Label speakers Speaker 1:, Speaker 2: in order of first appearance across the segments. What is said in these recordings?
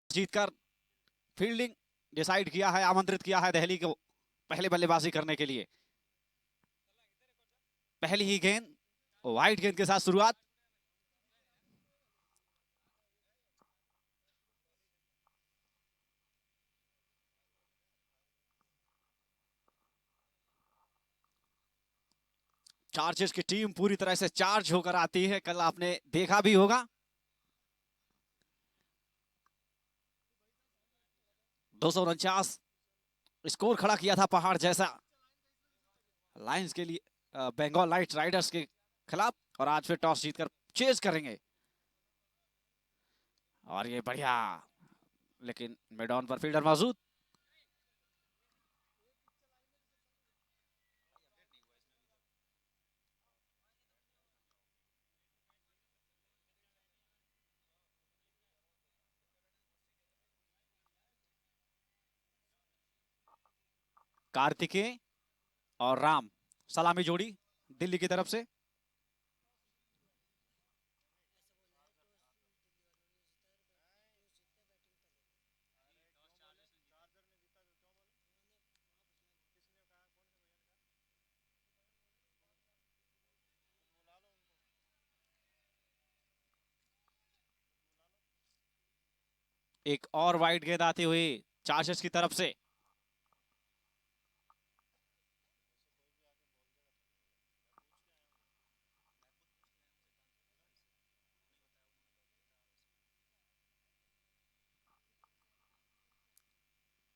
Speaker 1: जीतकर fielding decide किया है, आमंत्रित किया है दिल्ली को पहले बल्लेबाजी करने के लिए। पहली ही गेंद वाइड गेंद के साथ शुरुआत। चार्जर्स की टीम पूरी तरह से चार्ज होकर आती है, कल आपने देखा भी होगा। 249 स्कोर खड़ा किया था पहाड़ जैसा लायंस के लिए, बंगाल लाइट राइडर्स के खिलाफ, और आज फिर टॉस जीतकर चेज करेंगे। और ये बढ़िया, लेकिन मिड ऑन पर फील्डर मौजूद। कार्तिकेय और राम सलामी जोड़ी दिल्ली की तरफ से। एक और वाइड गेंद आती हुई चार्जर्स की तरफ से।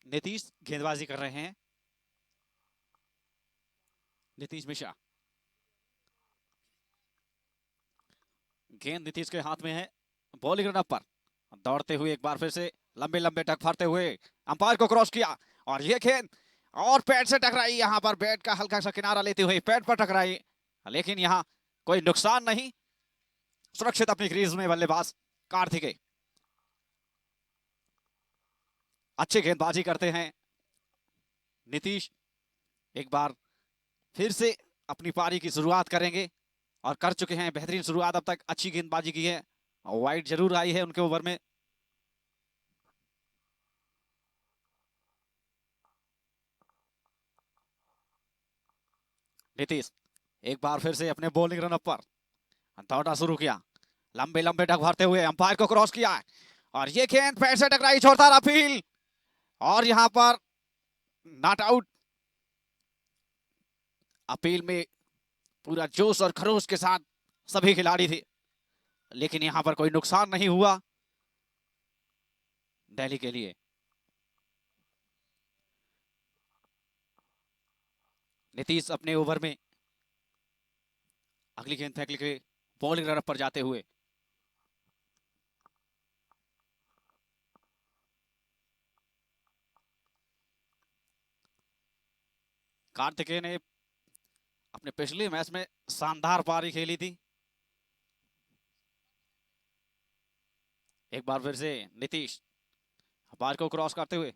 Speaker 1: नीतीश गेंदबाजी कर रहे हैं, नीतीश मिश्रा। गेंद नीतीश के हाथ में है, बॉलिंग रन पर दौड़ते हुए एक बार फिर से लंबे लंबे टक फाड़ते हुए अंपायर को क्रॉस किया, और ये गेंद और पैड से टकराई। यहां पर बैट का हल्का सा किनारा लेते हुए पैड पर टकराई, लेकिन यहां कोई नुकसान नहीं। सुरक्षित अपनी क्रीज में बल्लेबाज कार्तिकेय। अच्छी गेंदबाजी करते हैं नीतीश। एक बार फिर से अपनी पारी की शुरुआत करेंगे, और कर चुके हैं बेहतरीन शुरुआत अब तक। अच्छी गेंदबाजी की है, वाइड जरूर आई है उनके ओवर में। नीतीश एक बार फिर से अपने बॉलिंग रन पर दौड़ना शुरू किया, लंबे लंबे डग भरते हुए अंपायर को क्रॉस किया, और ये गेंद पैर से टकराई, छोड़ता अपील, और यहां पर नॉट आउट। अपील में पूरा जोश और खरोश के साथ सभी खिलाड़ी थे, लेकिन यहां पर कोई नुकसान नहीं हुआ दिल्ली के लिए। नीतीश अपने ओवर में अगली गेंद फेंक के बॉलिंग रन पर जाते हुए। कार्तिकेय ने अपने पिछले मैच में शानदार पारी खेली थी। एक बार फिर से नीतीश बार को क्रॉस करते हुए,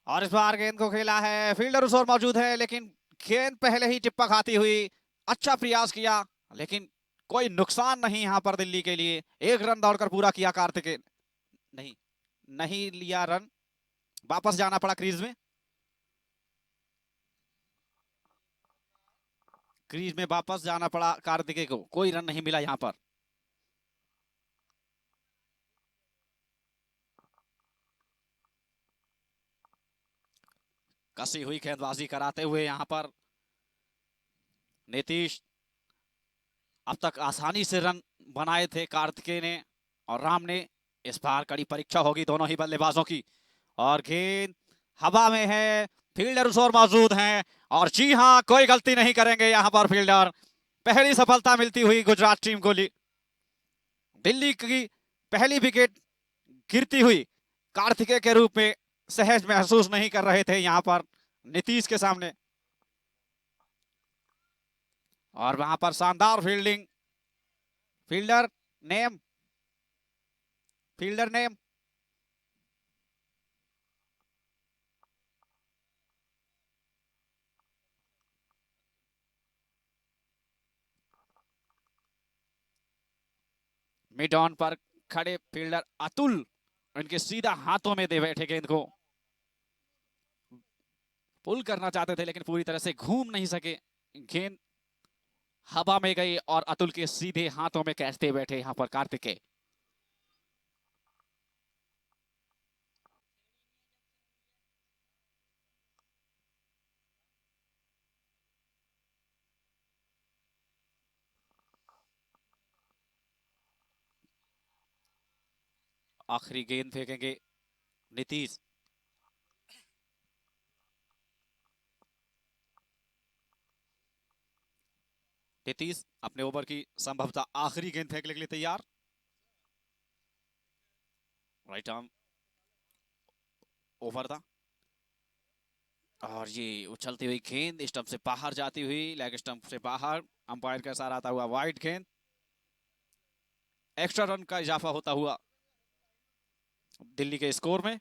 Speaker 1: और इस बार गेंद को खेला है, फील्डर उस ओर मौजूद है, लेकिन गेंद पहले ही टिप्पा खाती हुई। अच्छा प्रयास किया, लेकिन कोई नुकसान नहीं यहां पर दिल्ली के लिए। एक रन दौड़कर पूरा किया कार्तिकेय। नहीं, नहीं लिया रन, वापस जाना पड़ा क्रीज में। क्रीज में वापस जाना पड़ा कार्तिकेय को, कोई रन नहीं मिला यहां पर। कसी हुई गेंदबाजी कराते हुए यहां पर नीतीश। अब तक आसानी से रन बनाए थे कार्तिकेय ने और राम ने। इस बार कड़ी परीक्षा होगी दोनों ही बल्लेबाजों की, और गेंद हवा में है, फील्डर उस ओर मौजूद हैं, और जी हां, कोई गलती नहीं करेंगे यहां पर फील्डर। पहली सफलता मिलती हुई गुजरात टीम को। दिल्ली की पहली विकेट गिरती हुई कार्तिकेय के रूप में सहज महसूस नहीं कर रहे थे यहां पर नीतीश के सामने, और वहां पर शानदार fielding. Fielder name, fielder name. Mid on पर खड़े फील्डर अतुल इनके सीधा हाथों में दे बैठे गेंद को। पुल करना चाहते थे लेकिन पूरी तरह से घूम नहीं सके। गेंद हवा में गई और अतुल के सीधे हाथों में कैच दे बैठे यहां पर कार्तिकेय। आखिरी गेंद फेंकेंगे नीतीश। नीतीश अपने ओवर की संभवतः आखिरी गेंद फेंकने के लिए तैयार। राइट आर्म ओवर था और ये उछलती हुई गेंद स्टंप से बाहर जाती हुई, लेग स्टंप से बाहर। अंपायर का इशारा आता हुआ वाइड गेंद। एक्स्ट्रा रन का इजाफा होता हुआ दिल्ली के स्कोर में।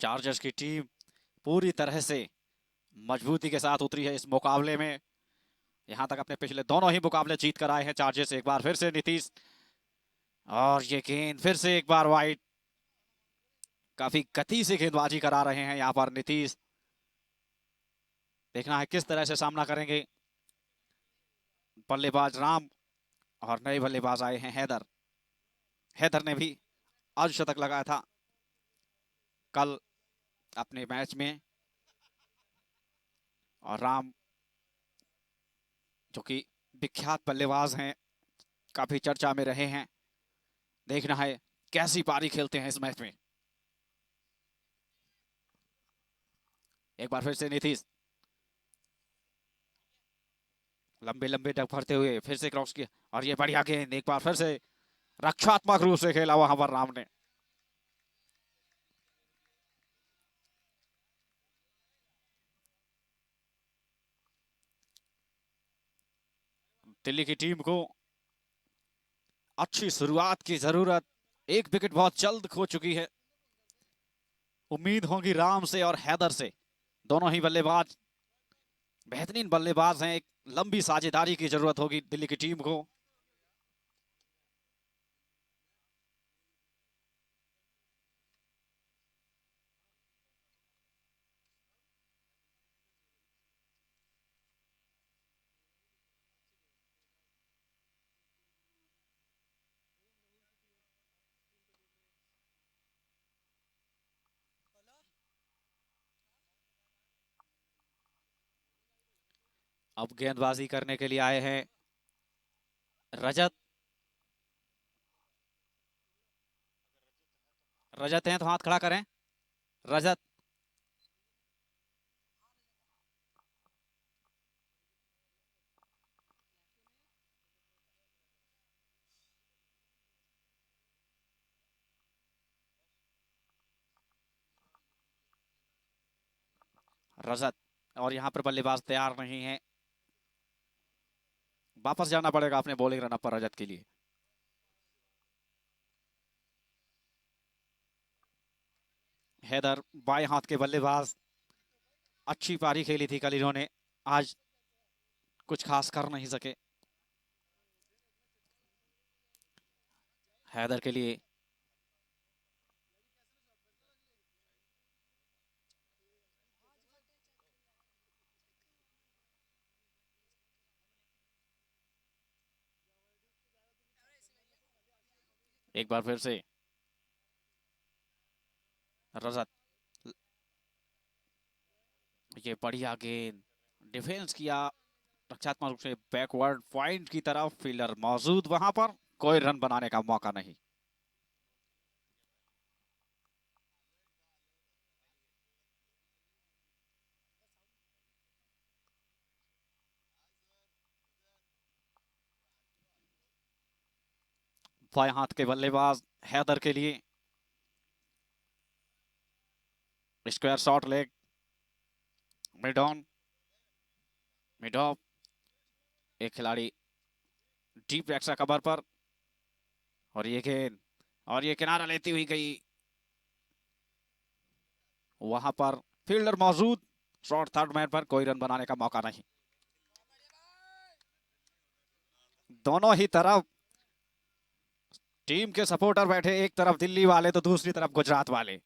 Speaker 1: चार्जर्स की टीम पूरी तरह से मजबूती के साथ उतरी है इस मुकाबले में। यहां तक अपने पिछले दोनों ही मुकाबले जीत कर आए हैं चार्जर्स। एक बार फिर से नीतीश और ये गेंद फिर से एक बार वाइड। काफी गति से गेंदबाजी करा रहे हैं यहाँ पर नीतीश। देखना है किस तरह से सामना करेंगे बल्लेबाज राम। और नए बल्लेबाज आए हैं हैदर। हैदर ने भी अर्धशतक लगाया था कल अपने मैच में। और राम जो कि विख्यात बल्लेबाज हैं, काफी चर्चा में रहे हैं। देखना है कैसी पारी खेलते हैं इस मैच में। एक बार फिर से नीतीश लंबे लंबे डग भरते हुए फिर से क्रॉस किया और ये बढ़िया गेंद एक बार फिर से रक्षात्मक रूप से खेला वहां पर राम ने। दिल्ली की टीम को अच्छी शुरुआत की जरूरत। एक विकेट बहुत जल्द खो चुकी है। उम्मीद होगी राम से और हैदर से, दोनों ही बल्लेबाज बेहतरीन बल्लेबाज हैं। एक लंबी साझेदारी की जरूरत होगी दिल्ली की टीम को। अब गेंदबाजी करने के लिए आए हैं रजत। रजत हैं तो हाथ खड़ा करें। रजत। रजत और यहां पर बल्लेबाज तैयार नहीं है। वापस जाना पड़ेगा अपने बॉलिंग रन पर रजत के लिए। हैदर बाएं हाथ के बल्लेबाज, अच्छी पारी खेली थी कल इन्होंने। आज कुछ खास कर नहीं सके। हैदर के लिए एक बार फिर से रजत। ये बढ़िया गेंद डिफेंस किया रक्षात्मक रूप से बैकवर्ड पॉइंट की तरफ। फील्डर मौजूद वहां पर, कोई रन बनाने का मौका नहीं। बाएं हाथ के बल्लेबाज हैदर के लिए square shot leg mid on mid of. एक खिलाड़ी डीप एक्स्ट्रा कवर पर और ये गेंद, और ये किनारा लेती हुई गई, वहां पर फील्डर मौजूद, शॉर्ट थर्ड मैन पर, कोई रन बनाने का मौका नहीं। दोनों ही तरफ टीम के सपोर्टर बैठे, एक तरफ दिल्ली वाले तो दूसरी तरफ गुजरात वाले।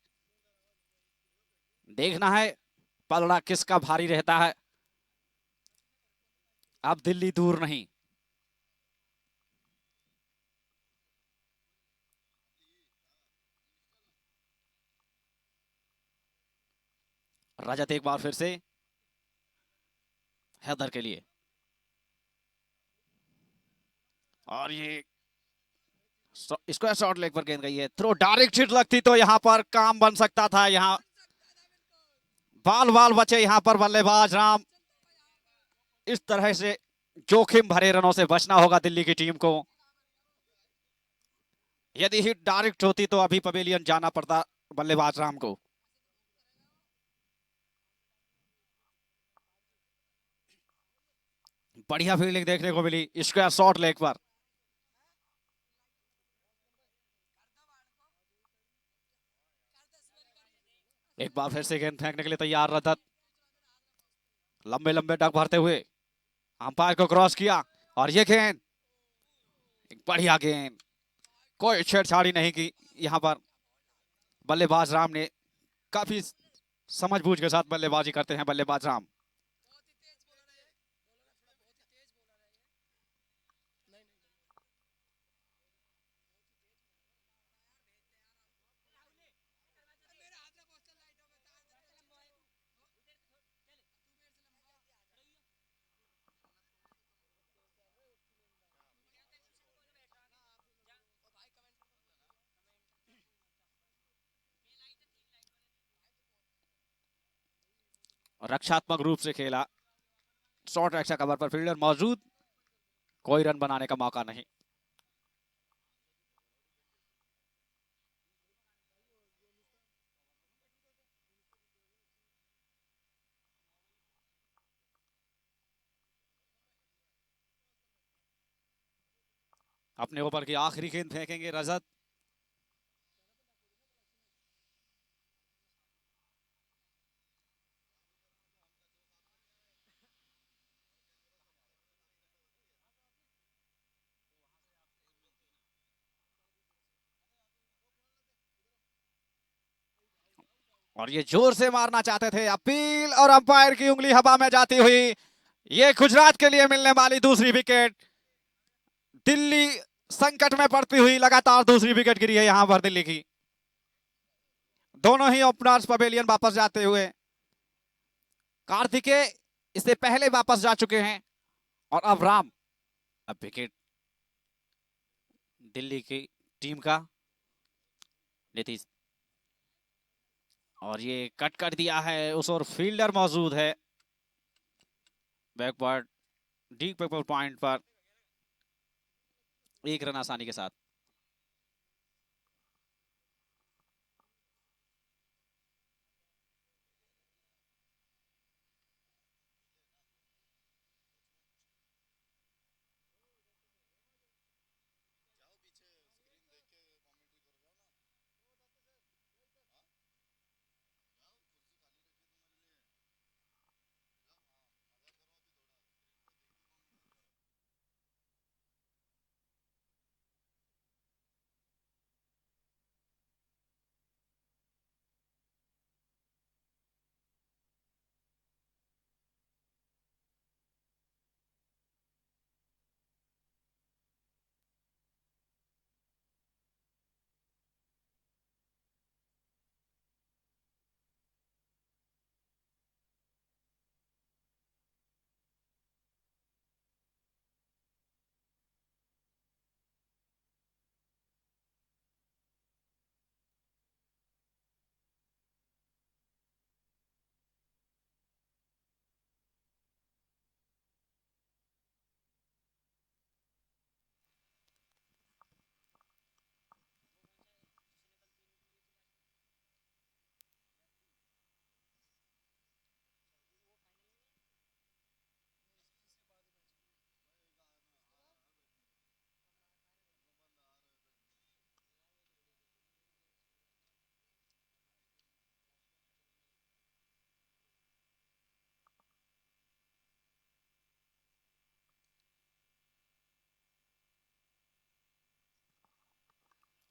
Speaker 1: देखना है पलड़ा किसका भारी रहता है। अब दिल्ली दूर नहीं। रजत एक बार फिर से हैदर के लिए, और ये इसको शॉर्ट लेग पर गेंद गई है, थ्रो डायरेक्ट हिट लगती तो यहां पर काम बन सकता था। यहां बाल बाल बचे यहां पर बल्लेबाज राम। इस तरह से जोखिम भरे रनों से बचना होगा दिल्ली की टीम को। यदि हिट डायरेक्ट होती तो अभी पवेलियन जाना पड़ता बल्लेबाज राम को। बढ़िया फील्डिंग देखने को मिली स्क्वायर शॉट लेग पर। एक बार फिर से गेंद फेंकने के लिए तैयार रजत, लंबे लंबे डग भरते हुए अंपायर को क्रॉस किया, और ये गेंद, एक बढ़िया गेंद, कोई छेड़छाड़ी नहीं की यहां पर। बल्लेबाज राम ने काफी समझबूझ के साथ बल्लेबाजी करते हैं बल्लेबाज राम। रक्षात्मक रूप से खेला, शॉर्ट एक्स्ट्रा कवर पर फील्डर मौजूद, कोई रन बनाने का मौका नहीं। अपने ओवर की आखिरी गेंद फेंकेंगे रजत। और ये जोर से मारना चाहते थे, अपील, और अंपायर की उंगली हवा में जाती हुई, ये गुजरात के लिए मिलने वाली दूसरी विकेट। दिल्ली संकट में पड़ती हुई लगातार दूसरी विकेट गिरी है यहां पर दिल्ली की। दोनों ही ओपनर्स पवेलियन वापस जाते हुए, कार्तिकेय इससे पहले वापस जा चुके हैं, और अब राम। अब विकेट दिल्ली की टीम का, नीतीश, और ये कट कर दिया है उस, और फील्डर मौजूद है बैकवर्ड डीप पेपर पॉइंट पर, एक रन आसानी के साथ।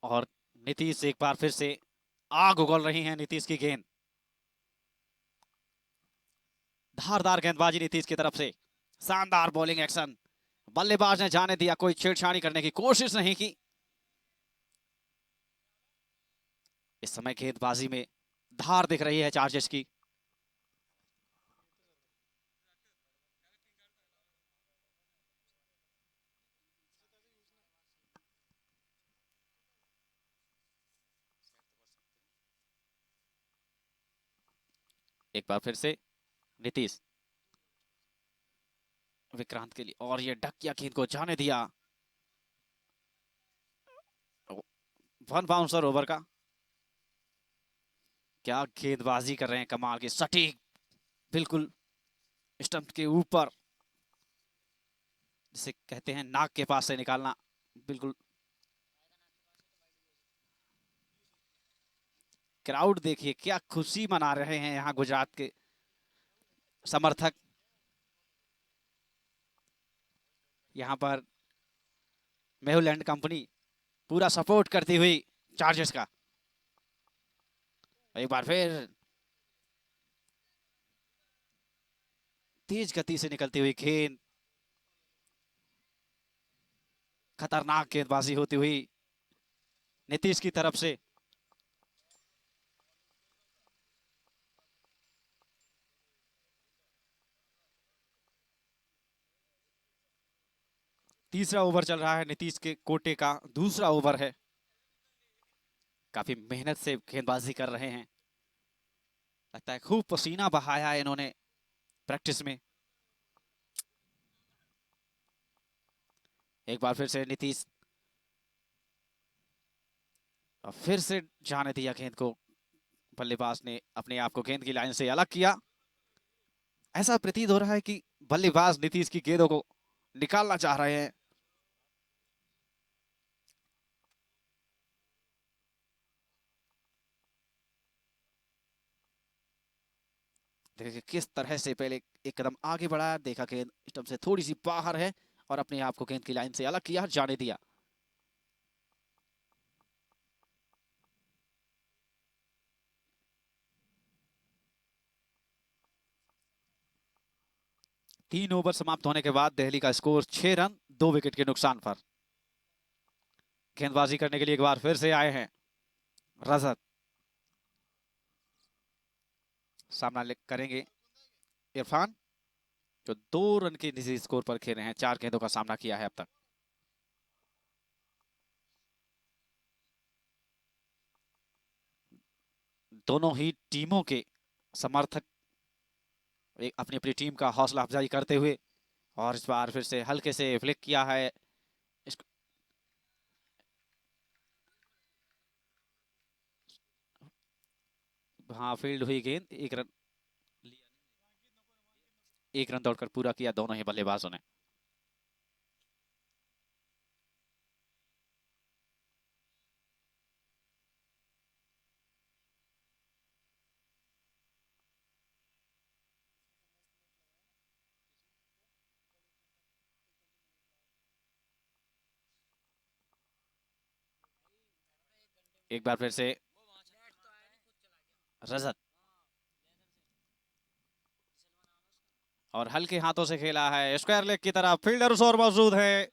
Speaker 1: और नीतीश एक बार फिर से आग उगल रही है नीतीश की गेंद। धारदार गेंदबाजी नीतीश की तरफ से, शानदार बॉलिंग एक्शन। बल्लेबाज ने जाने दिया, कोई छेड़छाड़ी करने की कोशिश नहीं की। इस समय गेंदबाजी में धार दिख रही है चार्जर्स की। एक बार फिर से नीतीश विक्रांत के लिए, और ये डकिया गेंद को जाने दिया। वन बाउंसर ओवर का। क्या गेंदबाजी कर रहे हैं, कमाल की सटीक, बिल्कुल स्टंप के ऊपर, जिसे कहते हैं नाक के पास से निकालना, बिल्कुल। क्राउड देखिए क्या खुशी मना रहे हैं यहाँ गुजरात के समर्थक। यहाँ पर मेहुल एंड कंपनी पूरा सपोर्ट करती हुई चार्जर्स का। एक बार फिर तेज गति से निकलती हुई गेंद, खतरनाक गेंदबाजी होती हुई नीतीश की तरफ से। तीसरा ओवर चल रहा है, नीतीश के कोटे का दूसरा ओवर है। काफी मेहनत से गेंदबाजी कर रहे हैं, लगता है खूब पसीना बहाया है इन्होंने प्रैक्टिस में। एक बार फिर से नीतीश, और फिर से जाने दिया गेंद को। बल्लेबाज ने अपने आप को गेंद की लाइन से अलग किया। ऐसा प्रतीत हो रहा है कि बल्लेबाज नीतीश की गेंदों को निकालना चाह रहे हैं। देखिए किस तरह से पहले एक कदम आगे बढ़ाया, देखा गेंद स्टंप से थोड़ी सी बाहर है, और अपने आप को गेंद की लाइन से अलग किया, जाने दिया। तीन ओवर समाप्त होने के बाद दिल्ली का स्कोर 6 रन 2 विकेट के नुकसान पर। गेंदबाजी करने के लिए एक बार फिर से आए हैं रजत। सामना करेंगे इरफान, जो 2 रन के निजी स्कोर पर खेले हैं, 4 गेंदों का सामना किया है अब तक। दोनों ही टीमों के समर्थक एक अपनी अपनी टीम का हौसला अफजाई करते हुए, और इस बार फिर से हल्के से फ्लिक किया है। हाँ, फील्ड हुई गेंद, 1 रन, 1 रन दौड़कर पूरा किया दोनों ही बल्लेबाजों ने। एक बार फिर से रजत, और हल्के हाथों से खेला है स्क्वायर लेग की तरफ, फील्डर और मौजूद है,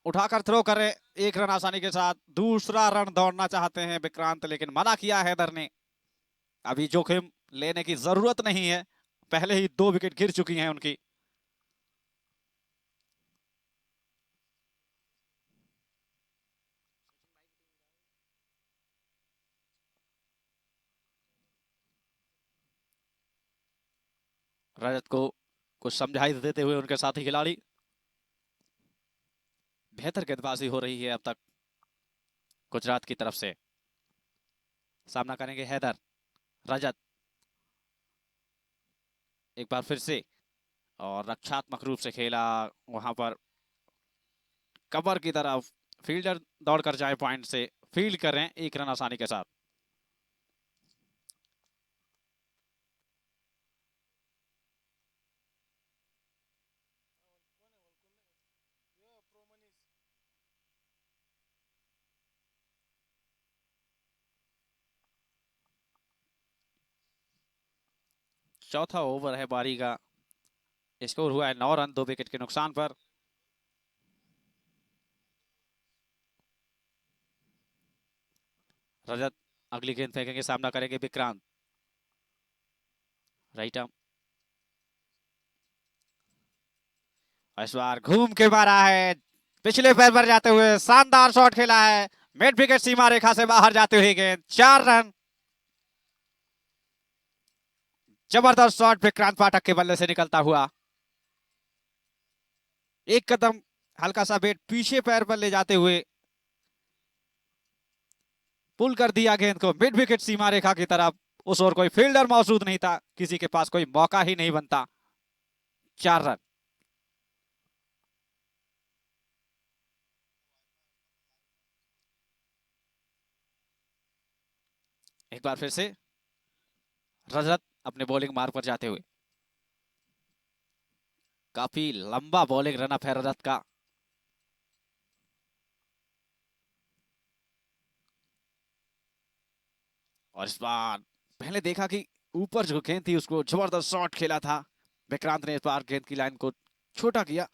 Speaker 1: उठाकर थ्रो करे। 1 रन आसानी के साथ, दूसरा रन दौड़ना चाहते हैं विक्रांत, लेकिन मना किया हैदर ने। अभी जोखिम लेने की जरूरत नहीं है, पहले ही 2 विकेट गिर चुकी हैं उनकी। रजत को कुछ समझाई देते हुए उनके साथी खिलाड़ी, बेहतर गेंदबाजी हो रही है अब तक गुजरात की तरफ से। सामना करेंगे हैदर। रजत एक बार फिर से, और रक्षात्मक रूप से खेला वहां पर कवर की तरफ, फील्डर दौड़कर जाए पॉइंट से, फील्ड कर रहे हैं 1 रन आसानी के साथ। चौथा ओवर है बारी का। स्कोर हुआ है 9 रन 2 विकेट के नुकसान पर। रजत अगली गेंद फेंकेंगे, सामना करेंगे विक्रांत। राइट आर्म, इस बार घूम के मारा है, पिछले पैर पर जाते हुए शानदार शॉट खेला है, मिड विकेट सीमा रेखा से बाहर जाते हुए गेंद। 4 रन। जबरदस्त शॉट विक्रांत पाठक के बल्ले से निकलता हुआ। एक कदम हल्का सा वेट पीछे पैर पर ले जाते हुए पुल कर दिया गेंद को मिड विकेट सीमा रेखा की तरफ। उस ओर कोई फील्डर मौजूद नहीं था, किसी के पास कोई मौका ही नहीं बनता। 4 रन। एक बार फिर से रजत अपने बॉलिंग मार्ग पर जाते हुए। काफी लंबा बॉलिंग रनअप है रजत का। और इस बार पहले देखा कि ऊपर जो गेंद थी उसको जबरदस्त शॉट खेला था विक्रांत ने। इस बार गेंद की लाइन को छोटा किया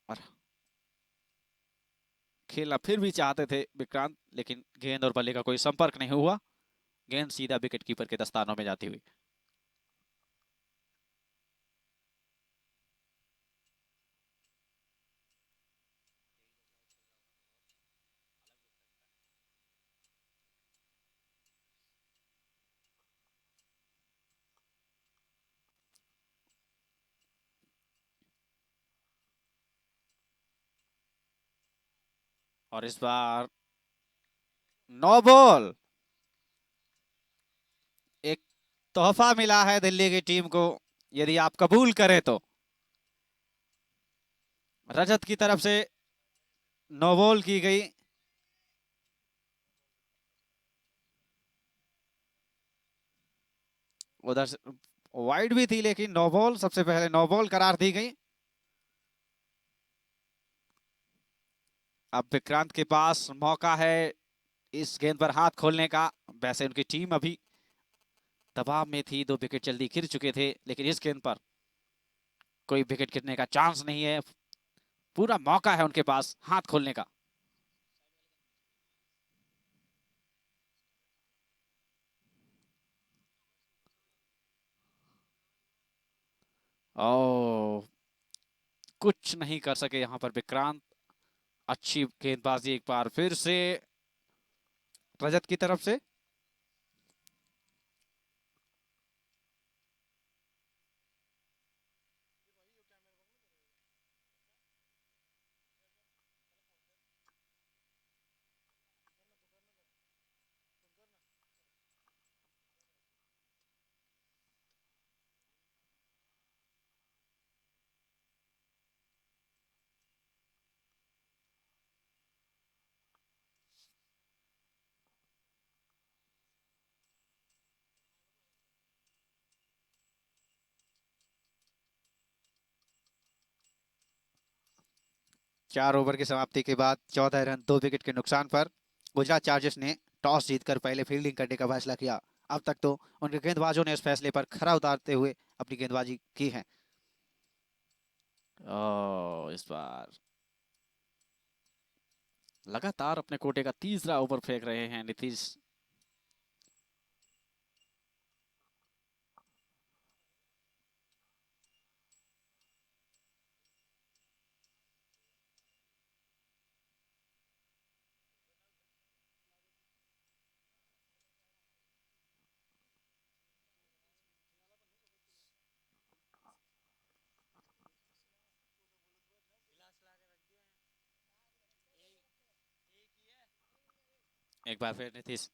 Speaker 1: और खेलना फिर भी चाहते थे विक्रांत, लेकिन गेंद और बल्ले का कोई संपर्क नहीं हुआ। गेंद सीधा विकेट कीपर के दस्तानों में जाती हुई। और इस बार नो बॉल। एक तोहफा मिला है दिल्ली की टीम को, यदि आप कबूल करें तो। रजत की तरफ से नो बॉल की गई। उधर से वाइड भी थी, लेकिन नो बॉल, सबसे पहले नो बॉल करार दी गई। अब विक्रांत के पास मौका है इस गेंद पर हाथ खोलने का। वैसे उनकी टीम अभी दबाव में थी, 2 विकेट जल्दी गिर चुके थे, लेकिन इस गेंद पर कोई विकेट गिरने का चांस नहीं है। पूरा मौका है उनके पास हाथ खोलने का। ओ, कुछ नहीं कर सके यहां पर विक्रांत। अच्छी गेंदबाजी एक बार फिर से रजत की तरफ से। चार ओवर की समाप्ति के बाद 14 रन 2 विकेट के नुकसान पर गुजरात चार्जर्स ने टॉस जीतकर पहले फील्डिंग करने का फैसला किया। अब तक तो उनके गेंदबाजों ने इस फैसले पर खरा उतारते हुए अपनी गेंदबाजी की है। इस बार लगातार अपने कोटे का तीसरा ओवर फेंक रहे हैं नीतीश। एक बार फिर नीतीश,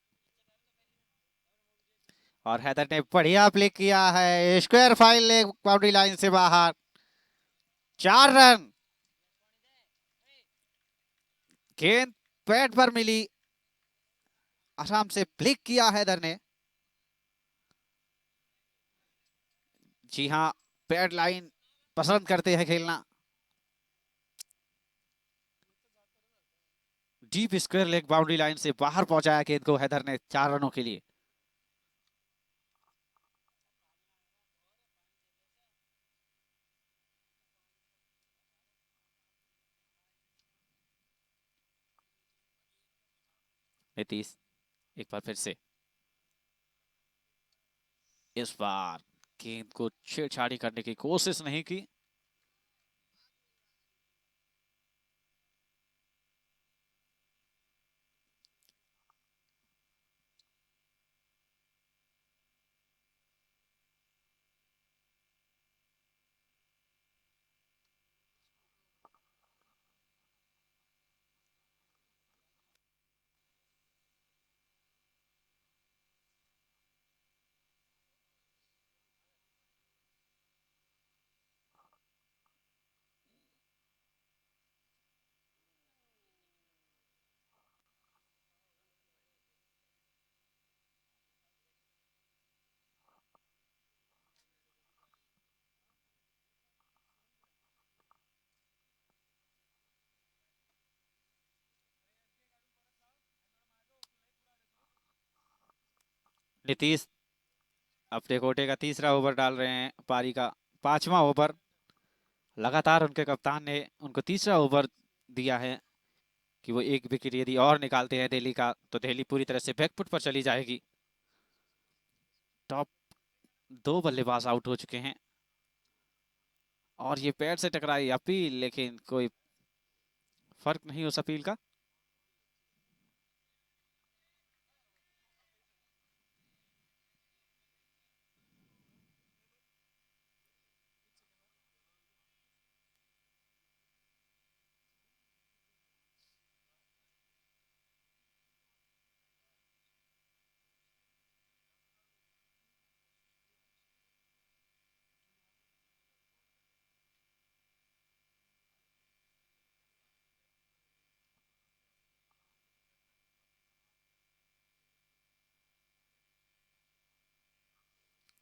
Speaker 1: और हैदर ने बढ़िया प्ले किया है, स्क्वायर फाइल ले बाउंड्री लाइन से बाहर। 4 रन। गेंद पैड पर मिली, आराम से फ्लिक किया हैदर ने। जी हाँ, पैड लाइन पसंद करते हैं खेलना। Deep square leg boundary line से बाहर पहुंचाया गेंद को हैदर ने 4 रनों के लिए। नीतीश एक बार फिर से, इस बार गेंद को छेड़छाड़ी करने की कोशिश नहीं की। नीतीश अपने कोटे का तीसरा ओवर डाल रहे हैं, पारी का पांचवा ओवर। लगातार उनके कप्तान ने उनको तीसरा ओवर दिया है कि वो एक विकेट यदि और निकालते हैं दिल्ली का, तो दिल्ली पूरी तरह से बैकफुट पर चली जाएगी। टॉप दो बल्लेबाज आउट हो चुके हैं और ये पैर से टकराई अपील, लेकिन कोई फर्क नहीं उस अपील का।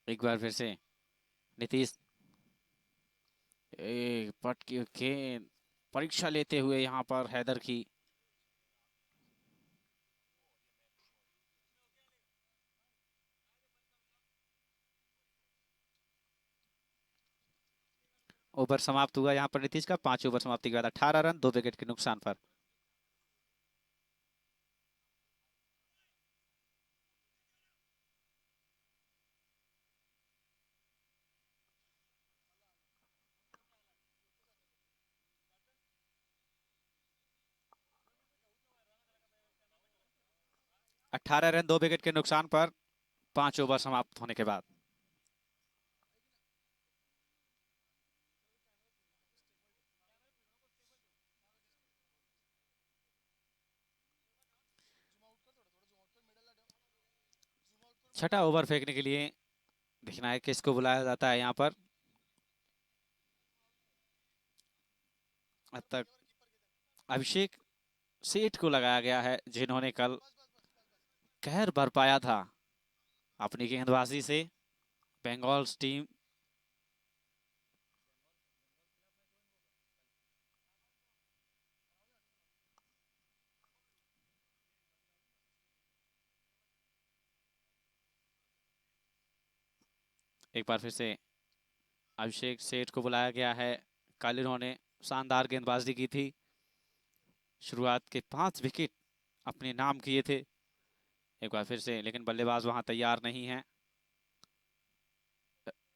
Speaker 1: एक बार फिर से नीतीश, एक पट की गेंद, परीक्षा लेते हुए यहाँ पर हैदर की। ओवर समाप्त हुआ यहाँ पर नीतीश का, 5 ओवर समाप्ति के बाद 18 रन 2 विकेट के नुकसान पर। अट्ठारह रन 2 विकेट के नुकसान पर 5 ओवर समाप्त होने के बाद। छठा ओवर फेंकने के लिए देखना है किसको बुलाया जाता है यहाँ पर। अब तक अभिषेक सेठ को लगाया गया है, जिन्होंने कल कहर बरपाया था अपनी गेंदबाजी से बंगाल टीम। एक बार फिर से अभिषेक सेठ को बुलाया गया है। कल इन्होंने शानदार गेंदबाजी की थी, शुरुआत के 5 विकेट अपने नाम किए थे। एक बार फिर से लेकिन बल्लेबाज वहां तैयार नहीं है।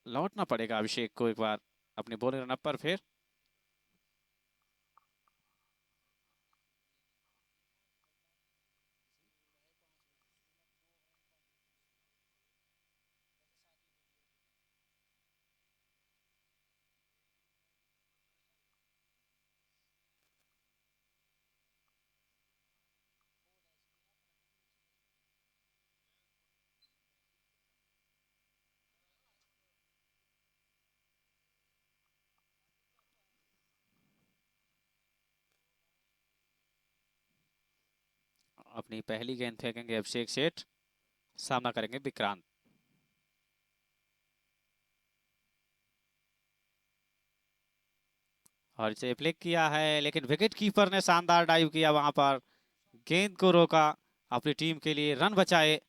Speaker 1: लौटना पड़ेगा अभिषेक को एक बार अपने बॉलिंग रनअप पर फिर। अपनी पहली गेंद फेंकेंगे अभिषेक सेठ, सामना करेंगे विक्रांत। और इसे फ्लिक किया है, लेकिन विकेट कीपर ने शानदार डाइव किया वहां पर, गेंद को रोका, अपनी टीम के लिए रन बचाए।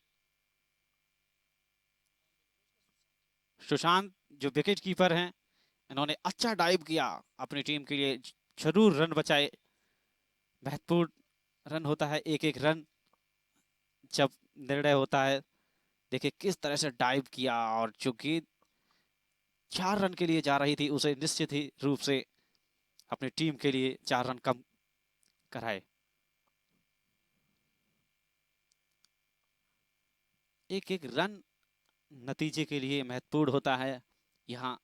Speaker 1: सुशांत जो विकेट कीपर हैं, इन्होंने अच्छा डाइव किया, अपनी टीम के लिए जरूर रन बचाए। महत्वपूर्ण रन होता है एक एक रन, जब निर्णय होता है। देखिए किस तरह से डाइव किया, और जो गेंद 4 रन के लिए जा रही थी उसे निश्चित ही रूप से अपनी टीम के लिए 4 रन कम कराए। एक एक रन नतीजे के लिए महत्वपूर्ण होता है। यहाँ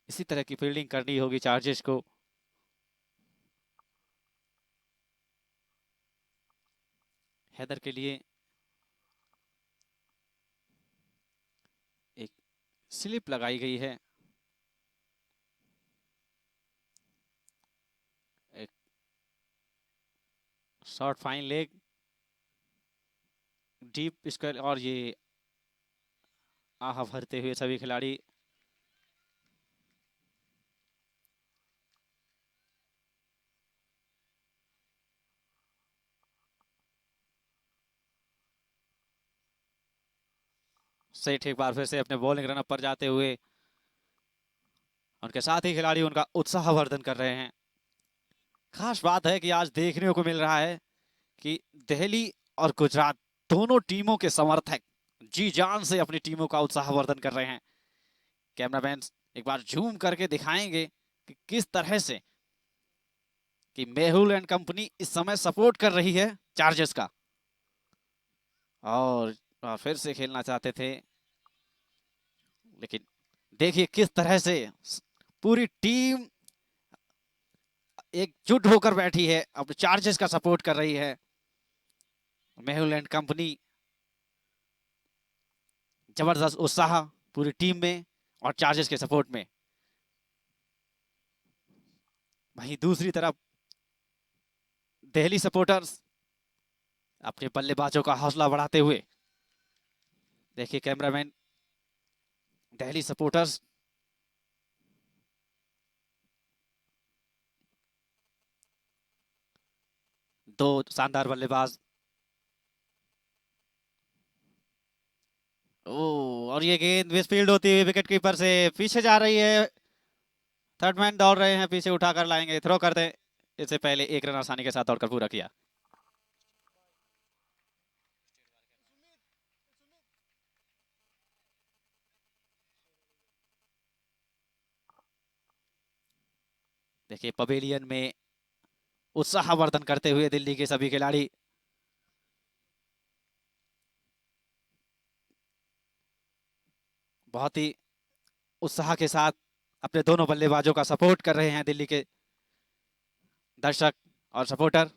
Speaker 1: इसी तरह की फील्डिंग करनी होगी चार्जर्स को। हैदर के लिए एक स्लिप लगाई गई है। एक short fine leg deep square, और ये आह भरते हुए सभी खिलाड़ी। सेठ एक बार फिर से अपने बॉलिंग रनअप पर जाते हुए, उनके साथ ही खिलाड़ी उनका उत्साहवर्धन कर रहे हैं। खास बात है कि आज देखने को मिल रहा है कि दिल्ली और गुजरात दोनों टीमों के समर्थक जी जान से अपनी टीमों का उत्साहवर्धन कर रहे हैं। कैमरामैन एक बार जूम करके दिखाएंगे कि किस तरह से कि मेहुल एंड कंपनी इस समय सपोर्ट कर रही है चार्जर्स का, और फिर से खेलना चाहते थे, लेकिन देखिए किस तरह से पूरी टीम एकजुट होकर बैठी है, अब चार्जर्स का सपोर्ट कर रही है। मेहुल एंड कंपनी, जबरदस्त उत्साह पूरी टीम में और चार्जर्स के सपोर्ट में। वहीं दूसरी तरफ दिल्ली सपोर्टर्स अपने बल्लेबाजों का हौसला बढ़ाते हुए, देखिए कैमरामैन, दिल्ली सपोर्टर्स दो शानदार बल्लेबाज। ओ, और ये गेंद मिसफील्ड होती हुई विकेट कीपर से पीछे जा रही है। थर्ड मैन दौड़ रहे हैं, पीछे उठाकर लाएंगे, थ्रो कर दें। इससे पहले 1 रन आसानी के साथ दौड़कर पूरा किया। देखिए पवेलियन में उत्साहवर्धन करते हुए दिल्ली के सभी खिलाड़ी। बहुत ही उत्साह के साथ अपने दोनों बल्लेबाजों का सपोर्ट कर रहे हैं दिल्ली के दर्शक और सपोर्टर।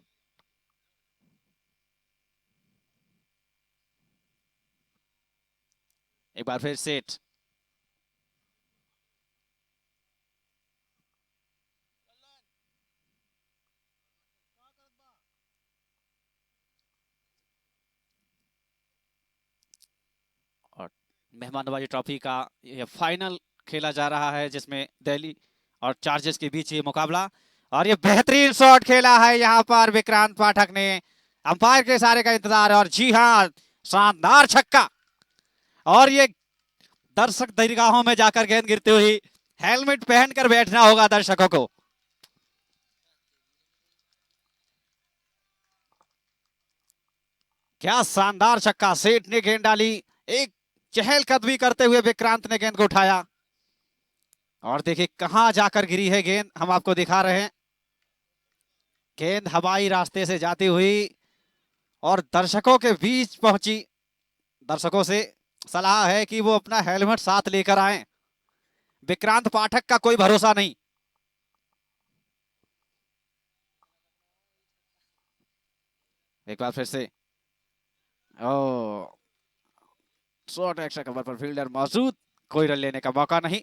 Speaker 1: एक बार फिर सेठ, और मेहमान नवाजी ट्रॉफी का यह फाइनल खेला जा रहा है, जिसमें दिल्ली और चार्जर्स के बीच ये मुकाबला। और ये बेहतरीन शॉट खेला है यहाँ पर विक्रांत पाठक ने। अंपायर के इशारे का इंतजार, और जी हाँ, शानदार छक्का। और ये दर्शक दरगाहों में जाकर गेंद गिरती हुई, हेलमेट पहनकर बैठना होगा दर्शकों को। क्या शानदार छक्का, सेठ ने गेंद डाली, एक चहलकदमी करते हुए विक्रांत ने गेंद को उठाया, और देखिए कहां जाकर गिरी है गेंद, हम आपको दिखा रहे हैं। गेंद हवाई रास्ते से जाती हुई और दर्शकों के बीच पहुंची। दर्शकों से सलाह है कि वो अपना हेलमेट साथ लेकर आएं। विक्रांत पाठक का कोई भरोसा नहीं। एक बार फिर से, ओ, शॉर्ट एक्स्ट्रा कवर पर फील्डर मौजूद, कोई रन लेने का मौका नहीं।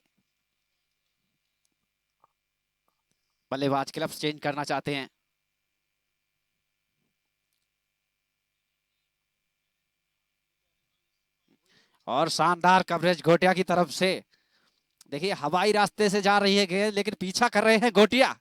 Speaker 1: बल्लेबाज क्लब्स चेंज करना चाहते हैं। और शानदार कवरेज घोटिया की तरफ से। देखिए हवाई रास्ते से जा रही है गेंद, लेकिन पीछा कर रहे हैं घोटिया।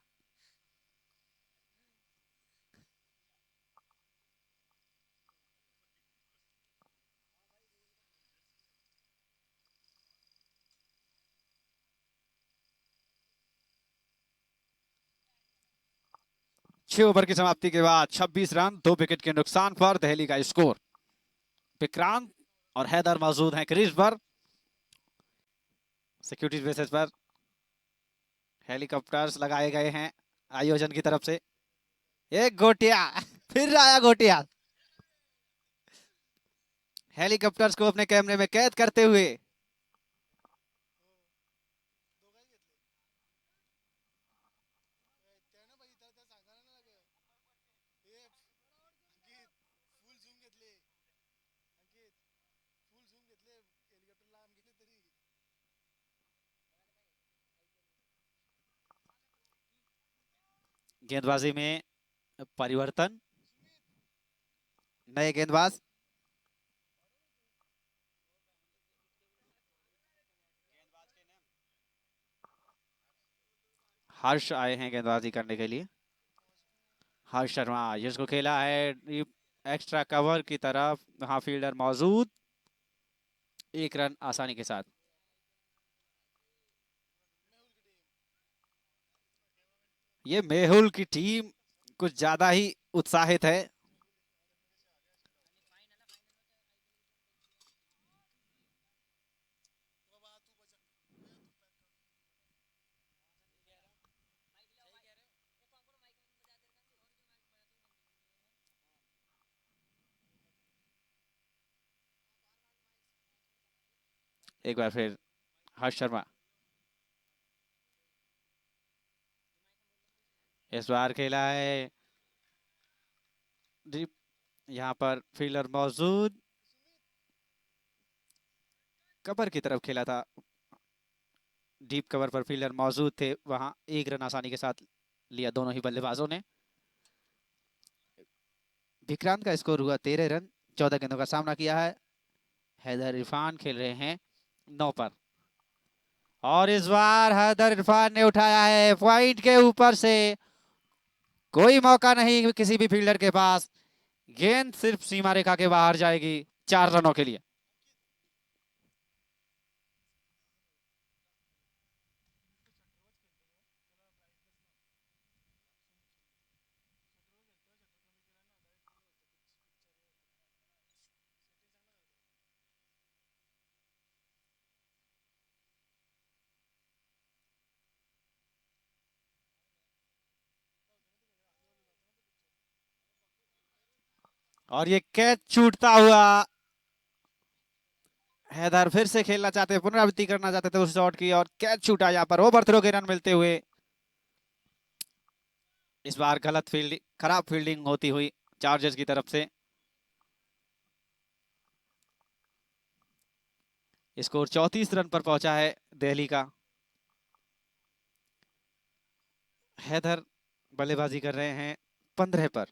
Speaker 1: छह ओवर की समाप्ति के बाद 26 रन 2 विकेट के नुकसान पर दिल्ली का स्कोर। विक्रांत और हैदर मौजूद हैं क्रीज पर। सिक्योरिटी बेसिस पर हेलीकॉप्टर्स लगाए गए हैं आयोजन की तरफ से। एक गोटिया फिर आया गोटिया, हेलीकॉप्टर्स को अपने कैमरे में कैद करते हुए। गेंदबाजी में परिवर्तन, नए गेंदबाज। हर्ष आए हैं गेंदबाजी करने के लिए। हर्ष शर्मा जिसको खेला है एक्स्ट्रा कवर की तरफ, वहां फील्डर मौजूद, एक रन आसानी के साथ। ये मेहुल की टीम कुछ ज्यादा ही उत्साहित है। एक बार फिर हर्ष शर्मा, इस बार खेला है डीप, यहाँ पर फील्डर मौजूद, कवर की तरफ खेला था, डीप कवर पर फील्डर मौजूद थे, वहां एक रन आसानी के साथ लिया दोनों ही बल्लेबाजों ने। विक्रांत का स्कोर हुआ 13 रन, 14 गेंदों का सामना किया है। हैदर इरफान खेल रहे हैं 9 पर, और इस बार हैदर इरफान ने उठाया है पॉइंट के ऊपर से। कोई मौका नहीं किसी भी फील्डर के पास, गेंद सिर्फ सीमा रेखा के बाहर जाएगी 4 रनों के लिए। और ये कैच छूटता हुआ, हैदर फिर से खेलना चाहते, पुनरावृत्ति करना चाहते थे उस शॉट की, और कैच छूटा यहाँ पर ओवर थ्रो के रन मिलते हुए। इस बार गलत फील्डिंग, खराब फील्डिंग होती हुई चार्जर्स की तरफ से। स्कोर 34 रन पर पहुंचा है दिल्ली का। हैदर बल्लेबाजी कर रहे हैं 15 पर।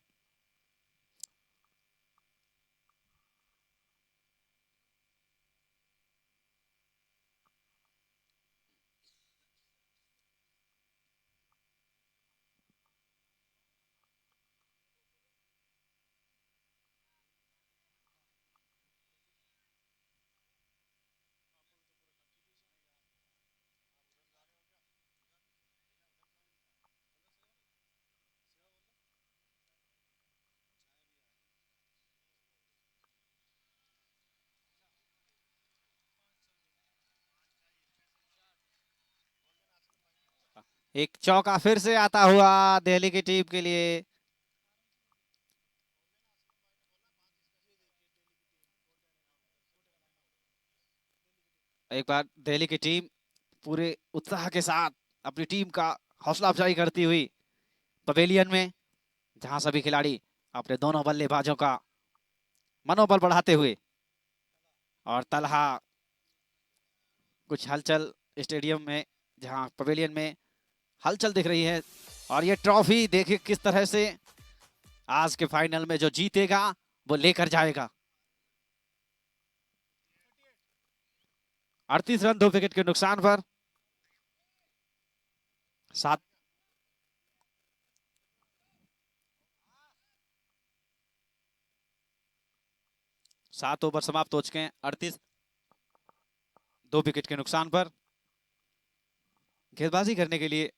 Speaker 1: एक चौका फिर से आता हुआ दिल्ली की टीम के लिए। एक बार दिल्ली की टीम पूरे उत्साह के साथ अपनी टीम का हौसला अफजाई करती हुई पवेलियन में, जहां सभी खिलाड़ी अपने दोनों बल्लेबाजों का मनोबल बढ़ाते हुए, और तलहा कुछ हलचल स्टेडियम में, जहां पवेलियन में हलचल दिख रही है। और ये ट्रॉफी देखिए किस तरह से आज के फाइनल में जो जीतेगा वो लेकर जाएगा। 38 रन 2 विकेट के नुकसान पर। 7 7 ओवर समाप्त हो चुके हैं। 38 2 विकेट के नुकसान पर गेंदबाजी करने के लिए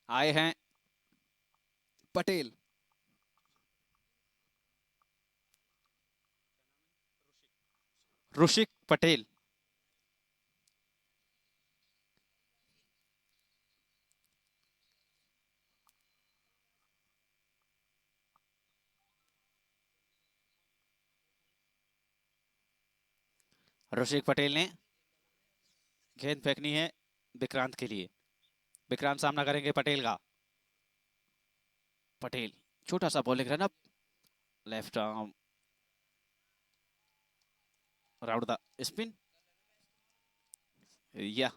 Speaker 1: आए हैं पटेल। ऋषिक पटेल। ऋषिक पटेल ने गेंद फेंकनी है विक्रांत के लिए। विक्रांत सामना करेंगे पटेल का। पटेल छोटा सा bowling run up, left arm round the spin. या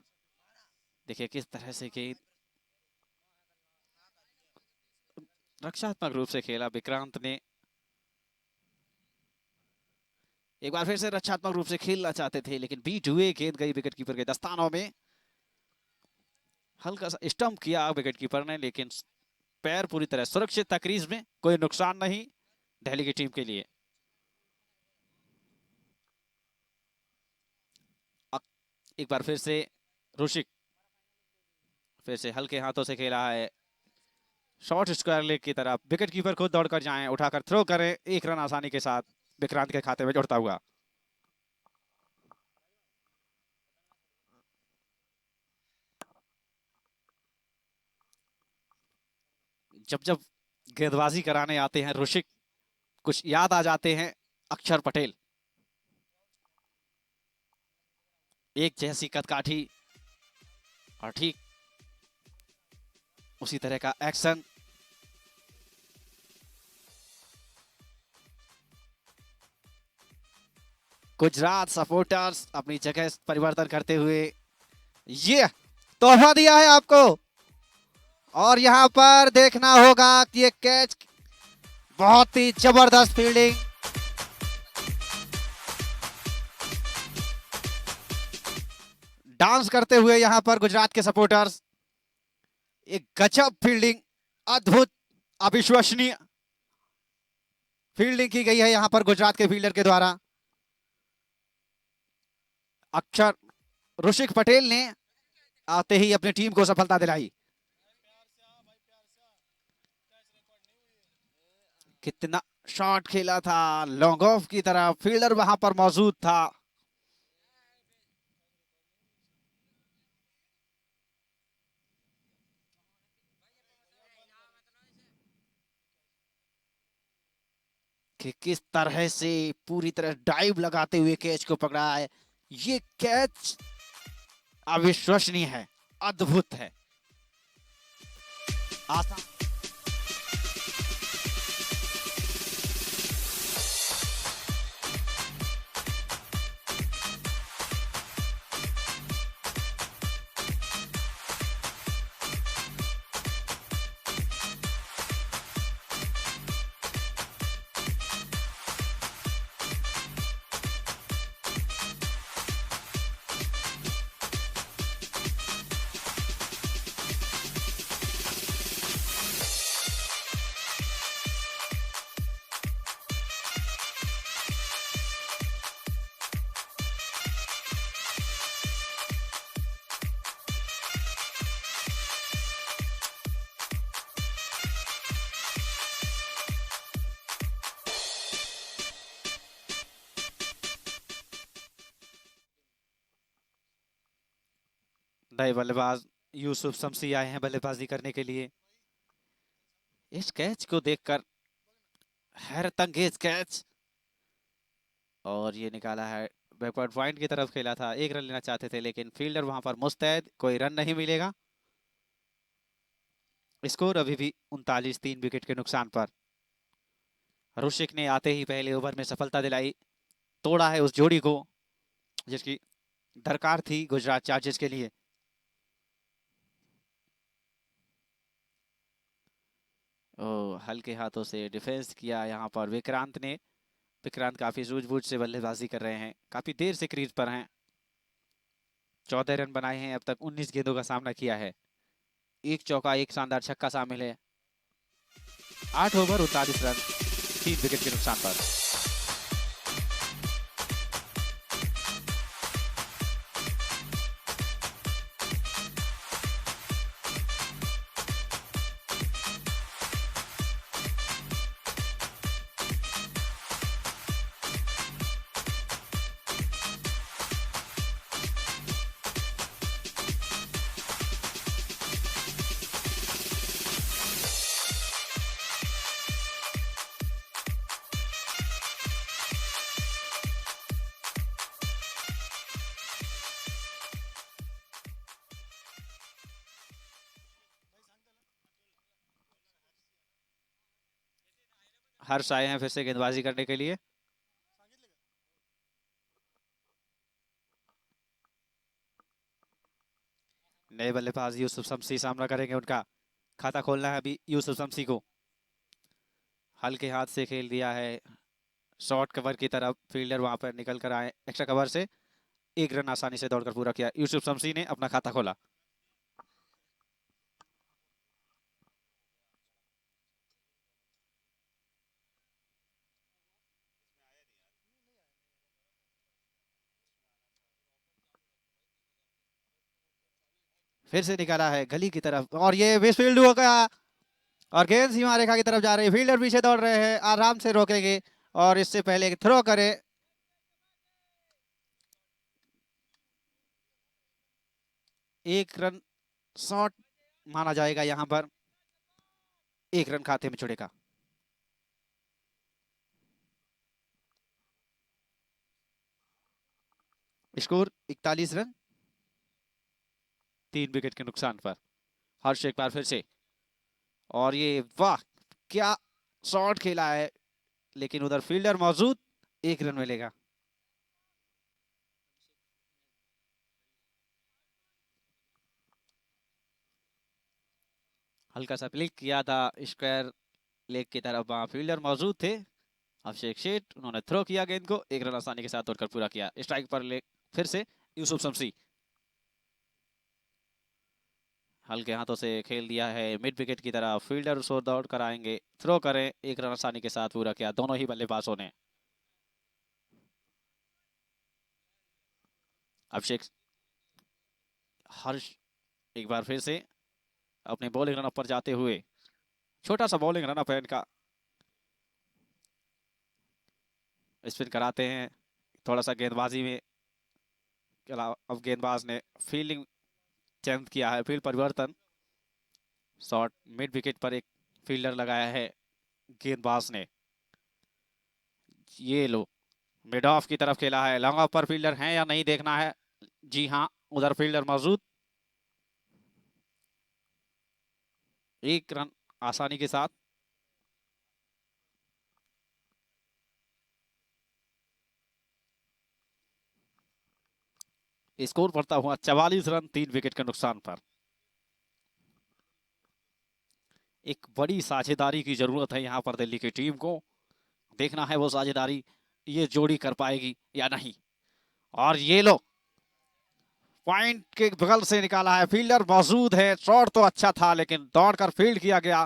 Speaker 1: देखिए किस तरह से गेंद रक्षात्मक रूप से खेला विक्रांत ने। एक बार फिर से रक्षात्मक रूप से खेलना चाहते थे लेकिन बीट हुए, गेंद गई विकेट कीपर के दस्तानों में। हल्का सा स्टंप किया विकेट कीपर ने लेकिन पैर पूरी तरह सुरक्षित था क्रीज में, कोई नुकसान नहीं दिल्ली की टीम के लिए। एक बार फिर से ऋषिक फिर से हल्के हाथों से खेला है शॉर्ट स्क्वायर लेग की तरफ। विकेट कीपर खुद दौड़कर जाएं, उठाकर थ्रो करें, एक रन आसानी के साथ विक्रांत के खाते में जुड़ता हुआ। जब जब गेंदबाजी कराने आते हैं ऋषिक, कुछ याद आ जाते हैं अक्षर पटेल। एक जैसी कदकाठी और ठीक उसी तरह का एक्शन। गुजरात सपोर्टर्स अपनी जगह परिवर्तन करते हुए ये तोहफा दिया है आपको, और यहां पर देखना होगा कि ये कैच बहुत ही जबरदस्त फील्डिंग। डांस करते हुए यहां पर गुजरात के सपोर्टर्स, एक गजब फील्डिंग, अद्भुत अविश्वसनीय फील्डिंग की गई है यहां पर गुजरात के फील्डर के द्वारा। अक्षर ऋषिक पटेल ने आते ही अपनी टीम को सफलता दिलाई। कितना शॉट खेला था लॉन्ग ऑफ की तरफ, फील्डर वहां पर मौजूद था। कि किस तरह से पूरी तरह डाइव लगाते हुए कैच को पकड़ा है। ये कैच अविश्वसनीय है, अद्भुत है, आसान। नए बल्लेबाज यूसुफ शमसी आए हैं बल्लेबाजी करने के लिए। इस कैच को देखकर हैरत अंगेज कैच, और ये निकाला है बैकवर्ड पॉइंट की तरफ खेला था। एक रन लेना चाहते थे लेकिन फील्डर वहां पर मुस्तैद, कोई रन नहीं मिलेगा। स्कोर अभी भी 39, 3 विकेट के नुकसान पर। ऋषिक ने आते ही पहले ओवर में सफलता दिलाई, तोड़ा है उस जोड़ी को जिसकी दरकार थी गुजरात चार्जर्स के लिए। ओ, हल्के हाथों से डिफेंस किया यहाँ पर विक्रांत ने। विक्रांत काफी सूझबूझ से बल्लेबाजी कर रहे हैं, काफी देर से क्रीज पर हैं। 14 रन बनाए हैं अब तक, 19 गेंदों का सामना किया है। एक चौका, एक शानदार छक्का शामिल है। 8 ओवर 39 रन, 3 विकेट के नुकसान पर। हर्ष आए हैं फिर से गेंदबाजी करने के लिए। नए बल्लेबाज यूसुफ शमसी सामना करेंगे, उनका खाता खोलना है अभी यूसुफ शमसी को। हल्के हाथ से खेल दिया है शॉर्ट कवर की तरफ, फील्डर वहां पर निकल कर आए एक्स्ट्रा कवर से। एक रन आसानी से दौड़कर पूरा किया यूसुफ शमसी ने, अपना खाता खोला। फिर से निकाला है गली की तरफ और ये बेस फील्ड हो गया और गेंद सीमा रेखा की तरफ जा रही है। फील्डर पीछे दौड़ रहे हैं, आराम से रोकेंगे और इससे पहले थ्रो करे। एक रन शॉट माना जाएगा यहां पर, एक रन खाते में जुड़ेगा। स्कोर 41 रन, 3 विकेट के नुकसान पर। हर्ष एक बार फिर से, और ये वाह क्या शॉट खेला है, लेकिन उधर फील्डर मौजूद, एक रन मिलेगा। हल्का सा क्लिक किया था स्क्वायर लेग की तरफ, वहां फील्डर मौजूद थे अभिषेक शेठ, उन्होंने थ्रो किया गेंद को, एक रन आसानी के साथ तोड़कर पूरा किया। स्ट्राइक पर ले फिर से यूसुफ शमसी, हल्के हाथों से खेल दिया है मिड विकेट की तरफ, फील्डर शोर दौड़ कर आएंगे, थ्रो करें, एक रन आसानी के साथ पूरा किया दोनों ही बल्लेबाजों ने। अभिषेक, हर्ष एक बार फिर से अपने बॉलिंग रन पर जाते हुए, छोटा सा बॉलिंग रन है इनका, स्पिन कराते हैं थोड़ा सा गेंदबाजी में। अब गेंदबाज ने फील्डिंग चेंज किया है, फील्ड परिवर्तन, शॉट मिड विकेट पर एक फील्डर लगाया है गेंदबाज ने। ये लो मिड ऑफ की तरफ खेला है, लॉन्ग ऑफ पर फील्डर है या नहीं देखना है। जी हाँ, उधर फील्डर मौजूद, एक रन आसानी के साथ। स्कोर बढ़ता हुआ 44 रन, 3 विकेट के नुकसान पर। एक बड़ी साझेदारी की जरूरत है यहाँ पर दिल्ली की टीम को, देखना है वो साझेदारी ये जोड़ी कर पाएगी या नहीं। और ये लो पॉइंट के बगल से निकाला है, फील्डर मौजूद है, शॉट तो अच्छा था लेकिन दौड़कर फील्ड किया गया।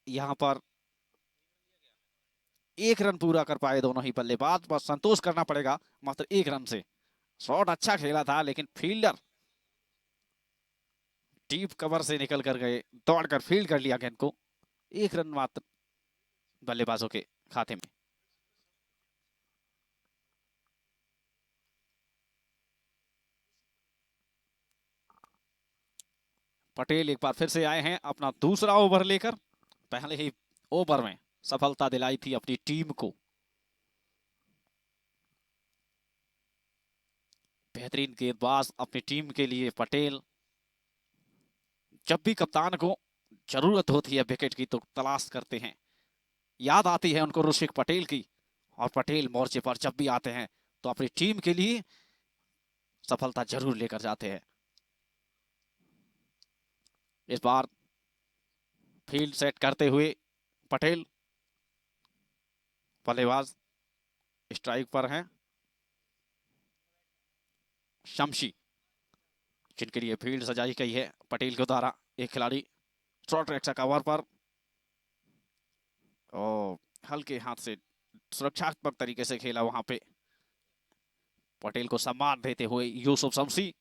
Speaker 1: यहां पर एक रन पूरा कर पाए दोनों ही बल्लेबाज, बस संतोष करना पड़ेगा मात्र एक रन से। शॉट अच्छा खेला था लेकिन फील्डर डीप कवर से निकल कर गए, दौड़कर फील्ड कर लिया गेंद को, एक रन मात्र बल्लेबाजों के खाते में। पटेल एक बार फिर से आए हैं अपना दूसरा ओवर लेकर, पहले ही ओवर में सफलता दिलाई थी अपनी टीम को। बेहतरीन गेंदबाज अपनी टीम के लिए पटेल, जब भी कप्तान को जरूरत होती है विकेट की तो तलाश करते हैं, याद आती है उनको ऋषिक पटेल की, और पटेल मोर्चे पर जब भी आते हैं तो अपनी टीम के लिए सफलता जरूर लेकर जाते हैं। इस बार फील्ड सेट करते हुए पटेल, बल्लेबाज स्ट्राइक पर हैं शमशी, जिनके लिए फील्ड सजाई गई है पटेल के द्वारा। एक खिलाड़ी शॉर्ट रेखा कवर पर और हल्के हाथ से सुरक्षात्मक तरीके से खेला वहां पे, पटेल को सम्मान देते हुए यूसुफ शमसी।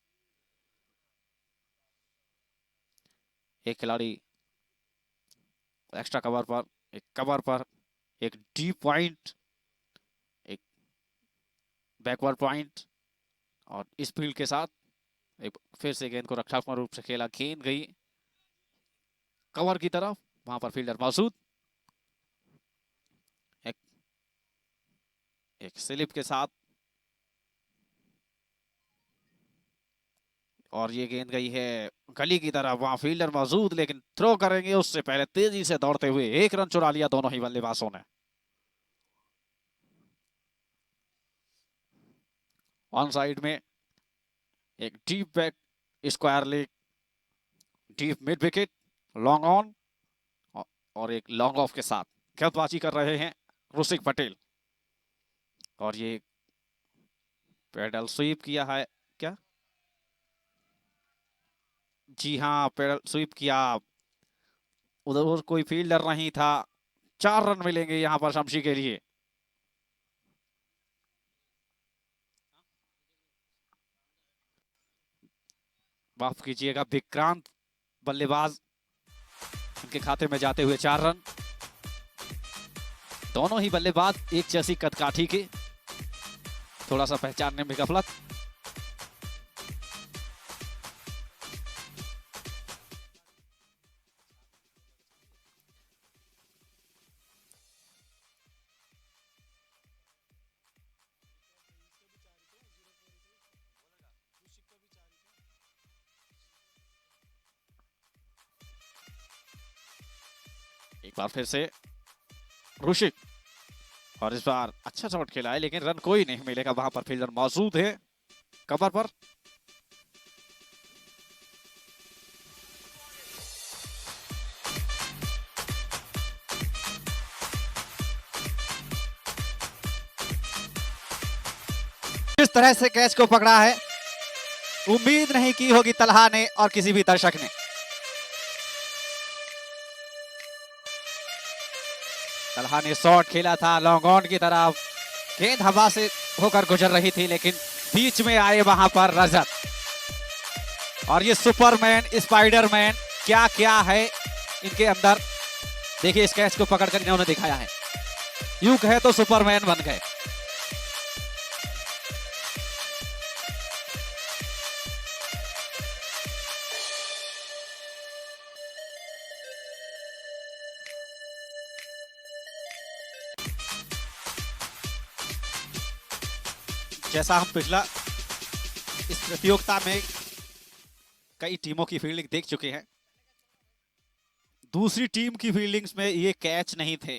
Speaker 1: एक खिलाड़ी एक्स्ट्रा कवर पर, एक कवर पर, एक डीप पॉइंट, एक बैकवर्ड पॉइंट, और इस फील्ड के साथ एक फिर से गेंद को रक्षात्मक रूप से खेला, गेंद गई कवर की तरफ, वहां पर फील्डर मौजूद, एक, एक स्लिप के साथ, और ये गेंद गई है गली की तरफ, वहां फील्डर मौजूद, लेकिन थ्रो करेंगे उससे पहले तेजी से दौड़ते हुए 1 रन चुरा लिया दोनों ही बल्लेबाजों ने। ऑन साइड में एक deep back square leg, deep mid wicket, long on और एक लॉन्ग ऑफ के साथ गेंदबाजी कर रहे हैं ऋषिक पटेल। और ये पेडल स्वीप किया है क्या? जी हाँ, पेडल स्वीप किया। उधर कोई फील्डर नहीं था। 4 रन मिलेंगे यहां पर शमशी के लिए। माफ कीजिएगा, विक्रांत बल्लेबाज, उनके खाते में जाते हुए 4 रन। दोनों ही बल्लेबाज एक जैसी कदकाठी के, थोड़ा सा पहचानने में गफलत। एक बार फिर से ऋषिक, और इस बार अच्छा शॉट खेला है, लेकिन रन कोई नहीं मिलेगा। वहां पर फील्डर मौजूद है कवर पर। किस तरह से कैच को पकड़ा है, उम्मीद नहीं की होगी तलहा ने और किसी भी दर्शक ने। तलहा ने शॉट खेला था लॉन्ग ऑन की तरफ, गेंद हवा से होकर गुजर रही थी, लेकिन बीच में आए वहां पर रजत। और ये सुपरमैन स्पाइडरमैन क्या क्या है इनके अंदर, देखिए इस कैच को पकड़कर इन्होंने दिखाया है। यूं कहे तो सुपरमैन बन गए। जैसा हम पिछला इस प्रतियोगिता में कई टीमों की फील्डिंग देख चुके हैं, दूसरी टीम की फील्डिंग्स में ये कैच नहीं थे।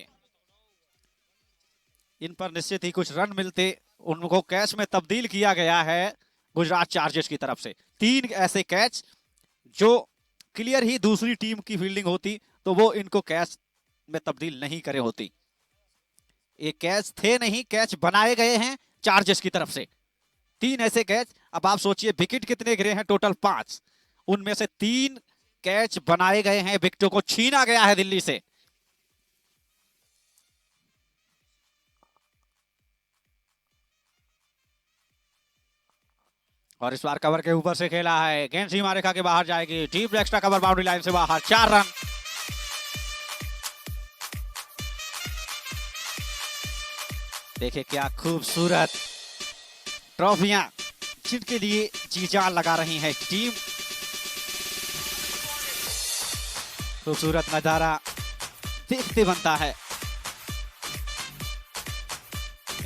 Speaker 1: इन पर निश्चित ही कुछ रन मिलते, उनको कैच में तब्दील किया गया है गुजरात चार्जर्स की तरफ से। 3 ऐसे कैच जो क्लियर ही दूसरी टीम की फील्डिंग होती तो वो इनको कैच में तब्दील नहीं करे होती। ये कैच थे नहीं, कैच बनाए गए हैं चार्जर्स की तरफ से। 3 ऐसे कैच, अब आप सोचिए विकेट कितने गिरे हैं, टोटल 5, उनमें से 3 कैच बनाए गए हैं, विकेटों को छीना गया है दिल्ली से। और इस बार कवर के ऊपर से खेला है, गेंद सीमा रेखा के बाहर जाएगी, deep extra cover boundary line से बाहर, 4 रन। देखिए क्या खूबसूरत ट्रॉफियां जिनके लिए जी जान लगा रही है टीम। खूबसूरत नजारा देखते बनता है।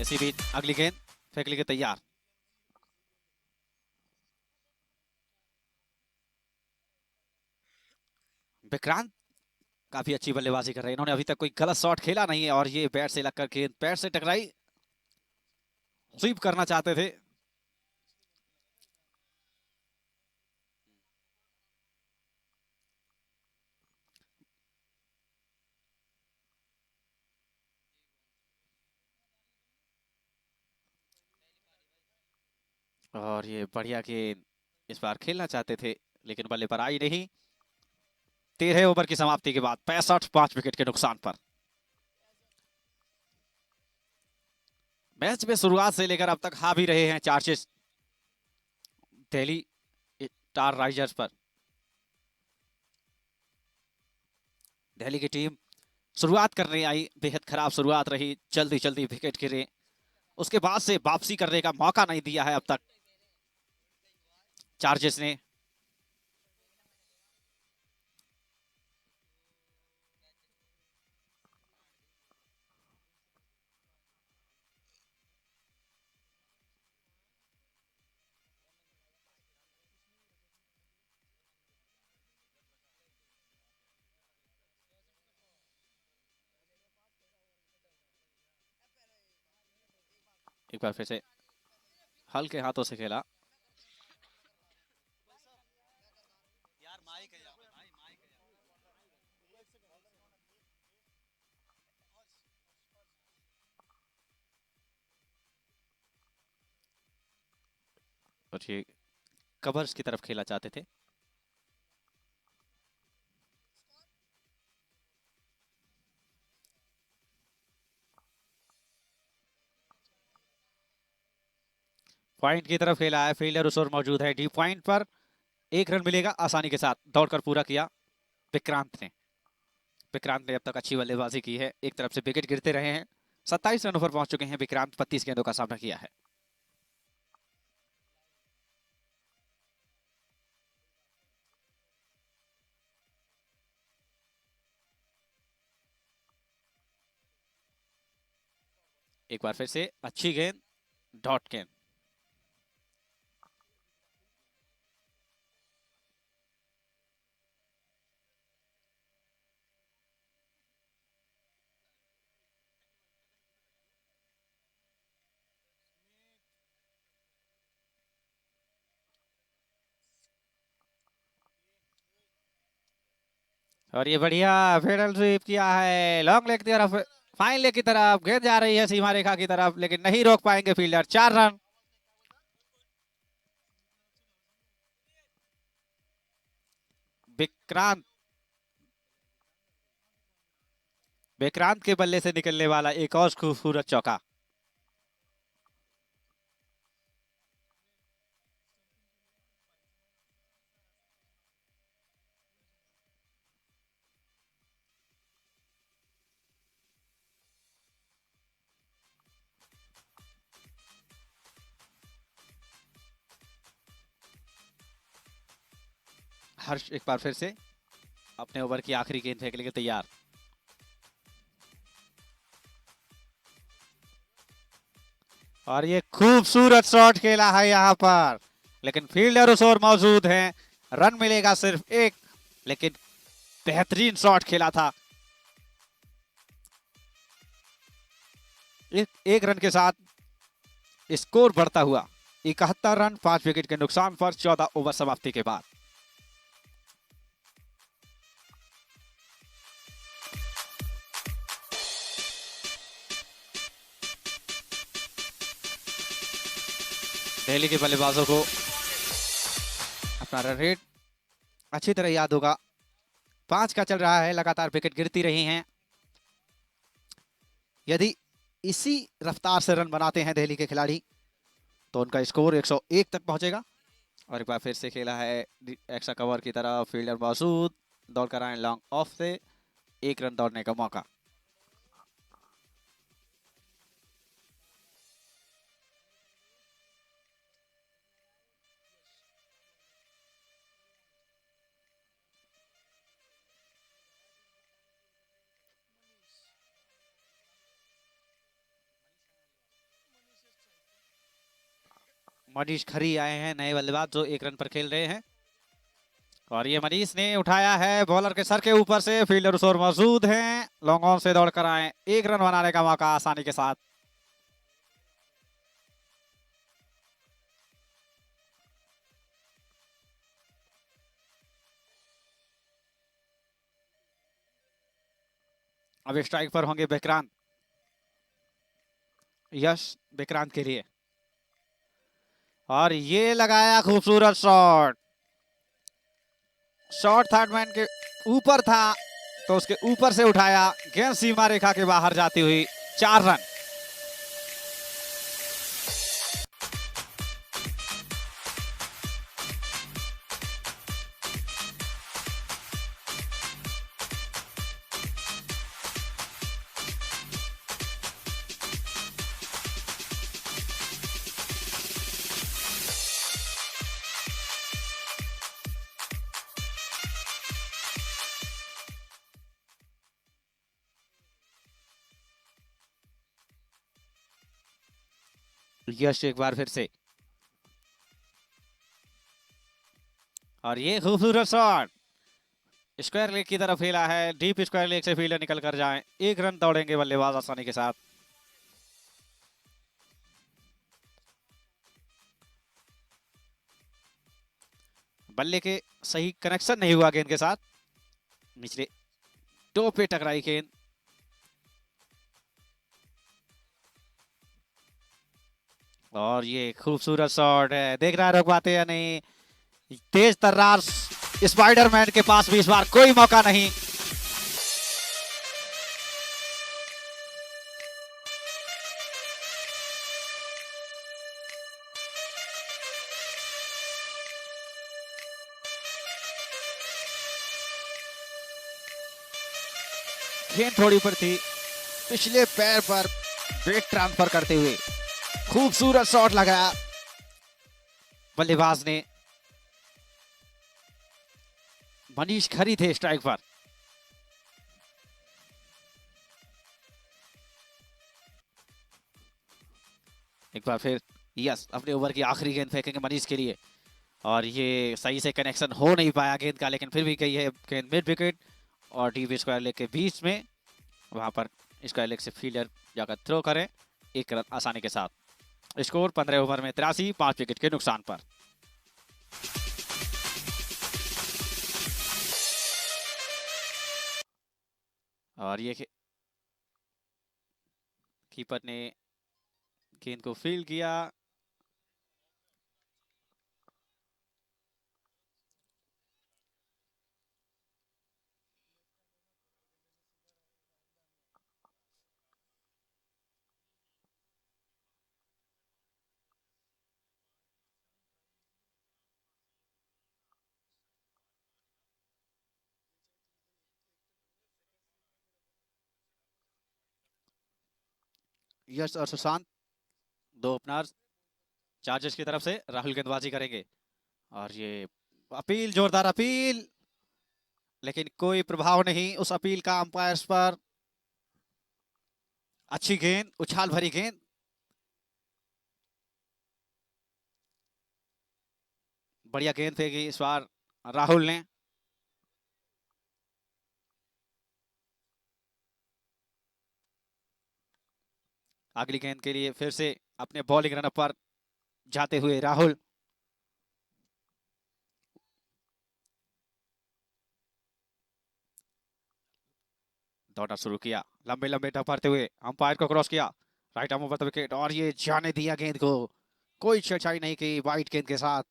Speaker 1: ऐसी भी अगली गेंद फेंक ली तैयार। विक्रांत काफी अच्छी बल्लेबाजी कर रहे हैं, इन्होंने अभी तक कोई गलत शॉट खेला नहीं है। और ये बैट से लगकर गेंद पैर से टकराई, स्वीप करना चाहते थे। और ये बढ़िया गेंद इस बार खेलना चाहते थे, लेकिन बल्ले पर आई नहीं। 13 ओवर की समाप्ति के बाद 65 5 विकेट के नुकसान पर। मैच में शुरुआत से लेकर अब तक हावी रहे हैं चार्जेस दिल्ली स्टार राइजर्स पर। दिल्ली की टीम शुरुआत करने आई, बेहद खराब शुरुआत रही, जल्दी जल्दी विकेट गिरे, उसके बाद से वापसी करने का मौका नहीं दिया है अब तक चार्जेस ने। एक बार फिर से हल्के हाथों से खेला। और ये कवर्स की तरफ खेला चाहते थे। पॉइंट की तरफ खेला है, फील्डर उस ओर मौजूद है डी पॉइंट पर। एक रन मिलेगा आसानी के साथ, दौड़कर पूरा किया विक्रांत ने। विक्रांत ने अब तक अच्छी बल्लेबाजी की है, एक तरफ से विकेट गिरते रहे हैं। 27 रनों पर पहुंच चुके हैं विक्रांत, 32 गेंदों का सामना किया है। एक बार फिर से अच्छी गेंद, डॉट गेंद। और ये बढ़िया फेडरल स्वीप किया है, लॉन्ग लेग की तरफ, फाइन लेग की तरफ गेंद जा रही है सीमा रेखा की तरफ, लेकिन नहीं रोक पाएंगे फील्डर। 4 रन। विक्रांत, विक्रांत के बल्ले से निकलने वाला एक और खूबसूरत चौका। हर्ष एक बार फिर से अपने ओवर की आखिरी गेंद फेंकने के लिए तैयार। और ये खूबसूरत शॉट खेला है यहां पर, लेकिन फील्डर उस ओर मौजूद हैं। रन मिलेगा सिर्फ एक, लेकिन बेहतरीन शॉट खेला था। एक रन के साथ स्कोर बढ़ता हुआ 71 रन, 5 विकेट के नुकसान पर 14 ओवर समाप्ति के बाद। दिल्ली के बल्लेबाजों को अपना रन रेट अच्छी तरह याद होगा। 5 का चल रहा है, लगातार विकेट गिरती रही हैं। यदि इसी रफ्तार से रन बनाते हैं दिल्ली के खिलाड़ी तो उनका स्कोर 101 तक पहुंचेगा। और एक बार फिर से खेला है एक्स्ट्रा कवर की तरफ, फील्डर मौजूद, दौड़ कर आए लॉन्ग ऑफ से, एक रन दौड़ने का मौका। मनीष खरी आए हैं नए बल्लेबाज जो एक रन पर खेल रहे हैं। और ये मनीष ने उठाया है बॉलर के सर के ऊपर से, फील्डर उस ओर मौजूद हैं, लॉन्ग ऑन से दौड़ कर आए, एक रन बनाने का मौका आसानी के साथ। अब स्ट्राइक पर होंगे विक्रांत। यश विक्रांत के लिए, और ये लगाया खूबसूरत शॉट। शॉट थर्ड मैन के ऊपर था तो उसके ऊपर से उठाया, गेंद सीमा रेखा के बाहर जाती हुई, 4 रन। यश एक बार फिर से, और ये खूबसूरत शॉट स्क्वायर लेग की तरफ खेला है, डीप स्क्वायर लेग से फील्डर निकल कर जाए, एक रन दौड़ेंगे बल्लेबाज आसानी के साथ। बल्ले के सही कनेक्शन नहीं हुआ गेंद के साथ, निचले टो पे टकराई गेंद। और ये खूबसूरत शॉट है, देख रहा है रोक पाते या नहीं। तेज तर्रार स्पाइडरमैन के पास भी इस बार कोई मौका नहीं। गेंद थोड़ी ऊपर थी, पिछले पैर पर वेट ट्रांसफर करते हुए खूबसूरत शॉट लगाया बल्लेबाज ने। मनीष खरी थे स्ट्राइक पर। एक बार फिर यस, अपने ओवर की आखिरी गेंद फेंकेंगे मनीष के लिए। और ये सही से कनेक्शन हो नहीं पाया गेंद का, लेकिन फिर भी गई है गेंद मिड विकेट और डीप स्क्वायर लेग के बीच में। वहां पर स्क्वायर लेग से फील्डर जाकर थ्रो करें 1 रन आसानी के साथ। स्कोर 15 ओवर में 83, 5 विकेट के नुकसान पर। और ये कीपर ने गेंद को फील्ड किया। यश और सुशांत, दो ओपनर्स चार्जर्स की तरफ से राहुल गेंदबाजी करेंगे। और ये अपील, जोरदार अपील, लेकिन कोई प्रभाव नहीं उस अपील का अंपायर्स पर। अच्छी गेंद, उछाल भरी गेंद। बढ़िया गेंद फेंकी इस बार राहुल ने। अगली गेंद के लिए फिर से अपने बॉलिंग रनअप पर जाते हुए राहुल। दौड़ना शुरू किया, लंबे लंबे टपकते हुए अंपायर को क्रॉस किया, right arm over the wicket और ये जाने दिया गेंद को। कोई छेड़छाड़ी नहीं की वाइट गेंद के साथ।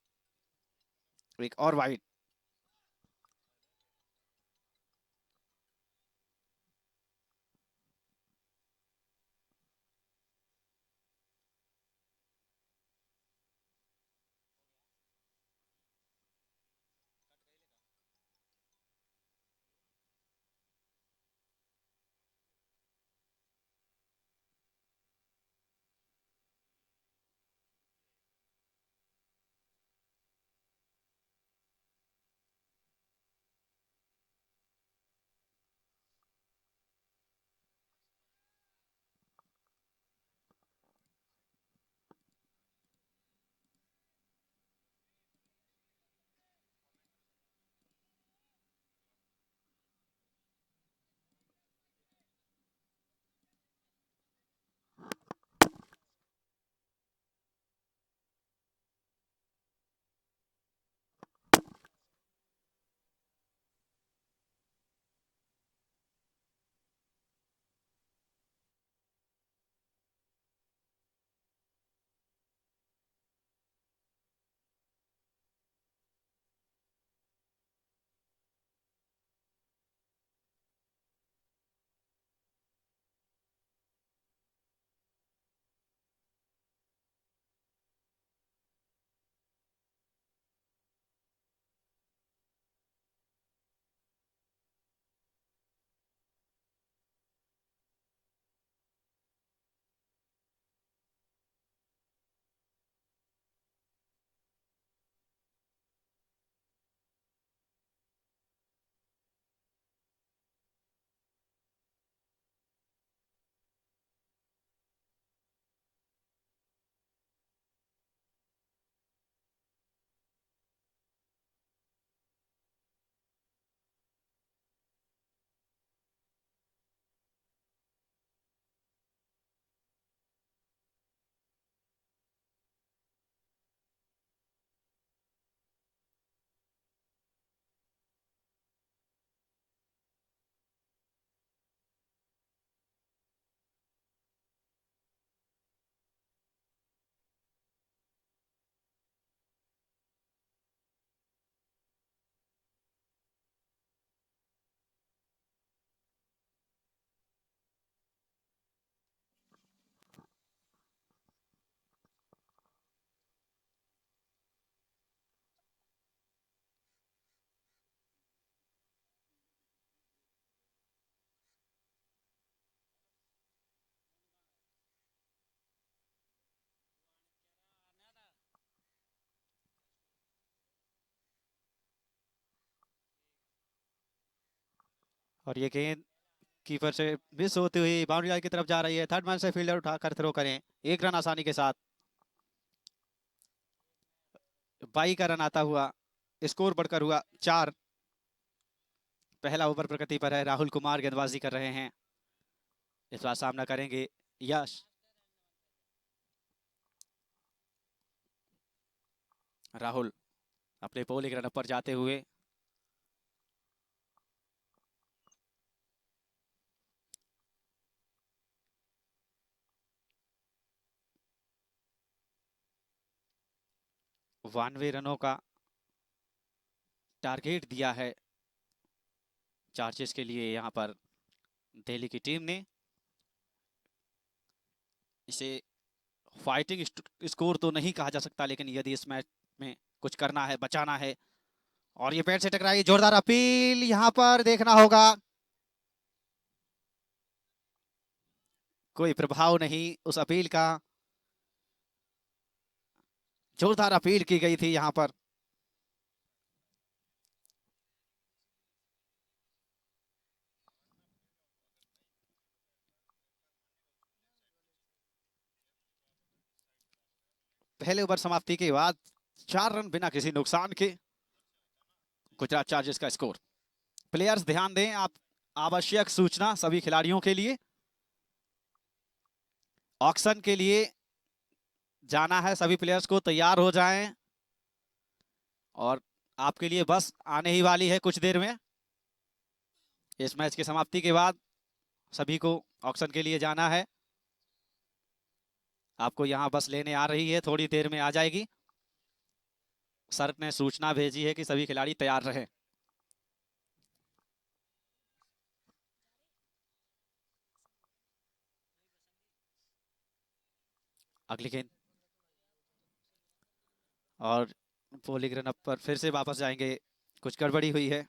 Speaker 1: एक और वाइट। और ये गेंद कीपर से मिस होती हुई बाउंड्री लाइन की तरफ जा रही है। थर्ड मैन से फील्डर उठाकर थ्रो करें, एक रन आसानी के साथ। 22 का रन आता हुआ, स्कोर बढ़कर हुआ 4। पहला ओवर प्रगति पर है, राहुल कुमार गेंदबाजी कर रहे हैं। इस बार सामना करेंगे यश। राहुल अपने बॉलिंग रन पर जाते हुए वानवे रनों का टारगेट दिया है चार्जेस के लिए यहाँ पर दिल्ली की टीम ने। इसे फाइटिंग स्कोर तो नहीं कहा जा सकता, लेकिन यदि इस मैच में कुछ करना है, बचाना है। और ये पैर से टकराई, जोरदार अपील यहाँ पर देखना होगा। कोई प्रभाव नहीं उस अपील का, जोरदार अपील की गई थी यहाँ पर। पहले ओवर समाप्ति के बाद 4 रन बिना किसी नुकसान के, गुजरात चार्जर्स का स्कोर। प्लेयर्स ध्यान दें, आप आवश्यक सूचना सभी खिलाड़ियों के लिए, ऑक्शन के लिए जाना है। सभी प्लेयर्स को तैयार हो जाएं, और आपके लिए बस आने ही वाली है कुछ देर में। इस मैच की समाप्ति के बाद सभी को ऑक्शन के लिए जाना है। आपको यहां बस लेने आ रही है, थोड़ी देर में आ जाएगी। सर ने सूचना भेजी है कि सभी खिलाड़ी तैयार रहें। अगली गेंद, और बॉलिंग रन अप पर फिर से वापस जाएंगे, कुछ गड़बड़ी हुई है।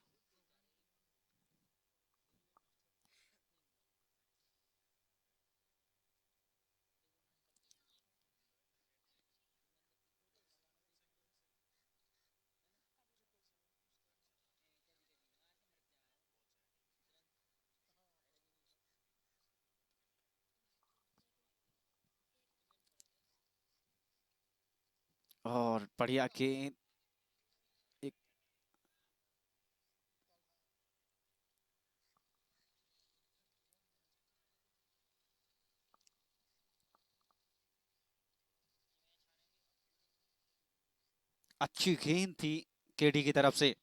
Speaker 1: और बढ़िया गेंद, एक अच्छी गेंद थी केडी की तरफ से।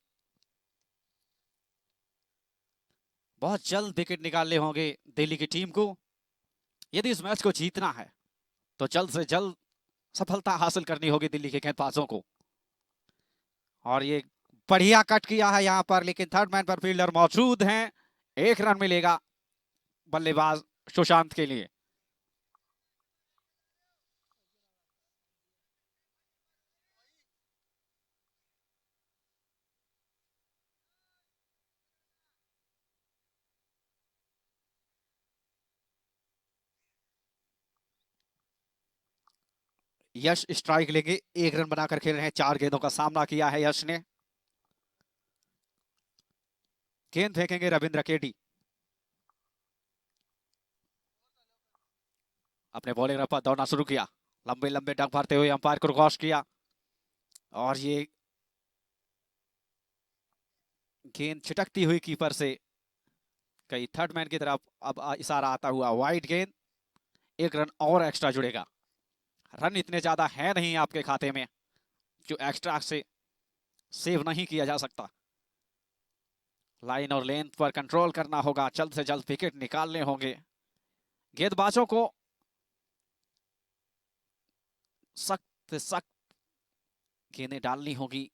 Speaker 1: बहुत जल्द विकेट निकालने होंगे दिल्ली की टीम को, यदि इस मैच को जीतना है तो जल्द से जल्द सफलता हासिल करनी होगी दिल्ली के गेंदबाजों को। और ये बढ़िया कट किया है यहाँ पर, लेकिन थर्ड मैन पर फील्डर मौजूद हैं। एक रन मिलेगा बल्लेबाज सुशांत के लिए। यश स्ट्राइक लेंगे, एक रन बनाकर खेल रहे हैं। 4 गेंदों का सामना किया है यश ने। गेंद फेंकेंगे रविंद्र केडी। अपने बॉलिंग पर दौड़ना शुरू किया, लंबे लंबे डग भरते हुए अंपायर को क्रॉस किया। और ये गेंद छिटकती हुई कीपर से कई थर्ड मैन की तरफ अब इशारा आता हुआ। वाइड गेंद, एक रन और एक्स्ट्रा जुड़ेगा। रन इतने ज्यादा है नहीं आपके खाते में जो एक्स्ट्रा से सेव नहीं किया जा सकता। लाइन और लेंथ पर कंट्रोल करना होगा, जल्द से जल्द विकेट निकालने होंगे। गेंदबाजों को सख्त से सख्त गेंदें डालनी होगी,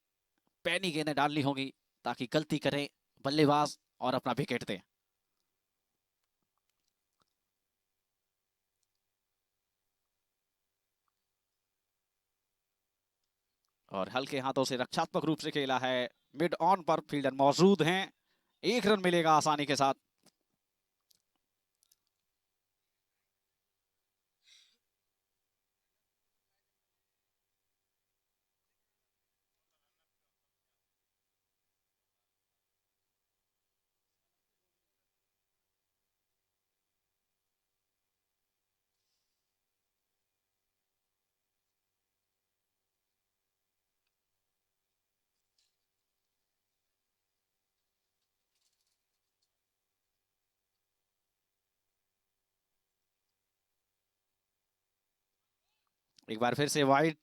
Speaker 1: पैनी गेंदें डालनी होगी, ताकि गलती करें बल्लेबाज और अपना विकेट दें। और हल्के हाथों से रक्षात्मक रूप से खेला है। मिड ऑन पर फील्डर मौजूद हैं, एक रन मिलेगा आसानी के साथ। एक बार फिर से वाइड।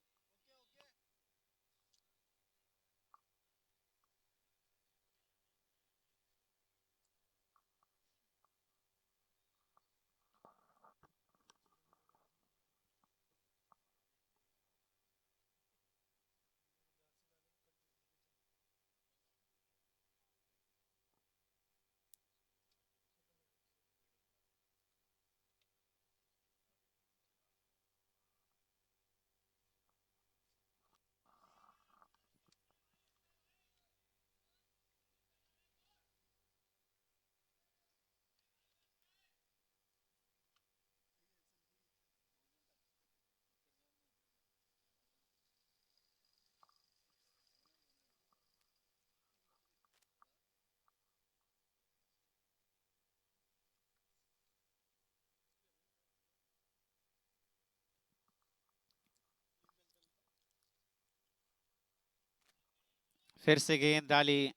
Speaker 1: फिर से गेंद डाली,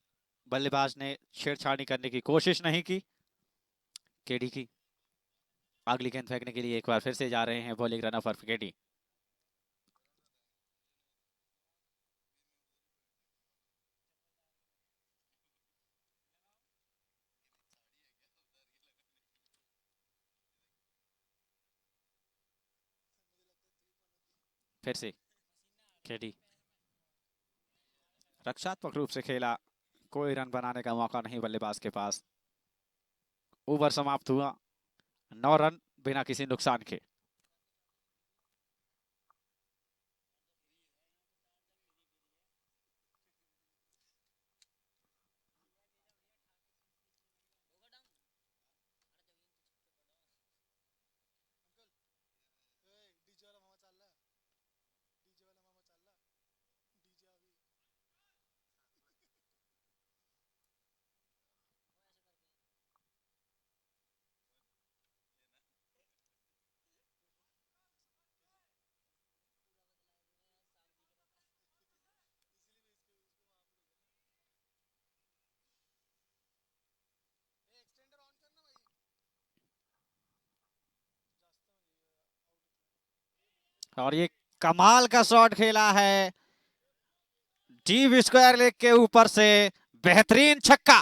Speaker 1: बल्लेबाज ने छेड़छाड़ी करने की कोशिश नहीं की। केडी की अगली गेंद फेंकने के लिए एक बार फिर से जा रहे हैं बॉलिंग रनर फॉर केडी। फिर से केडी रक्षात्मक रूप से खेला, कोई रन बनाने का मौका नहीं बल्लेबाज के पास। ओवर समाप्त हुआ, 9 रन बिना किसी नुकसान के। और ये कमाल का शॉट खेला है, डीप स्क्वायर लेग के ऊपर से बेहतरीन छक्का।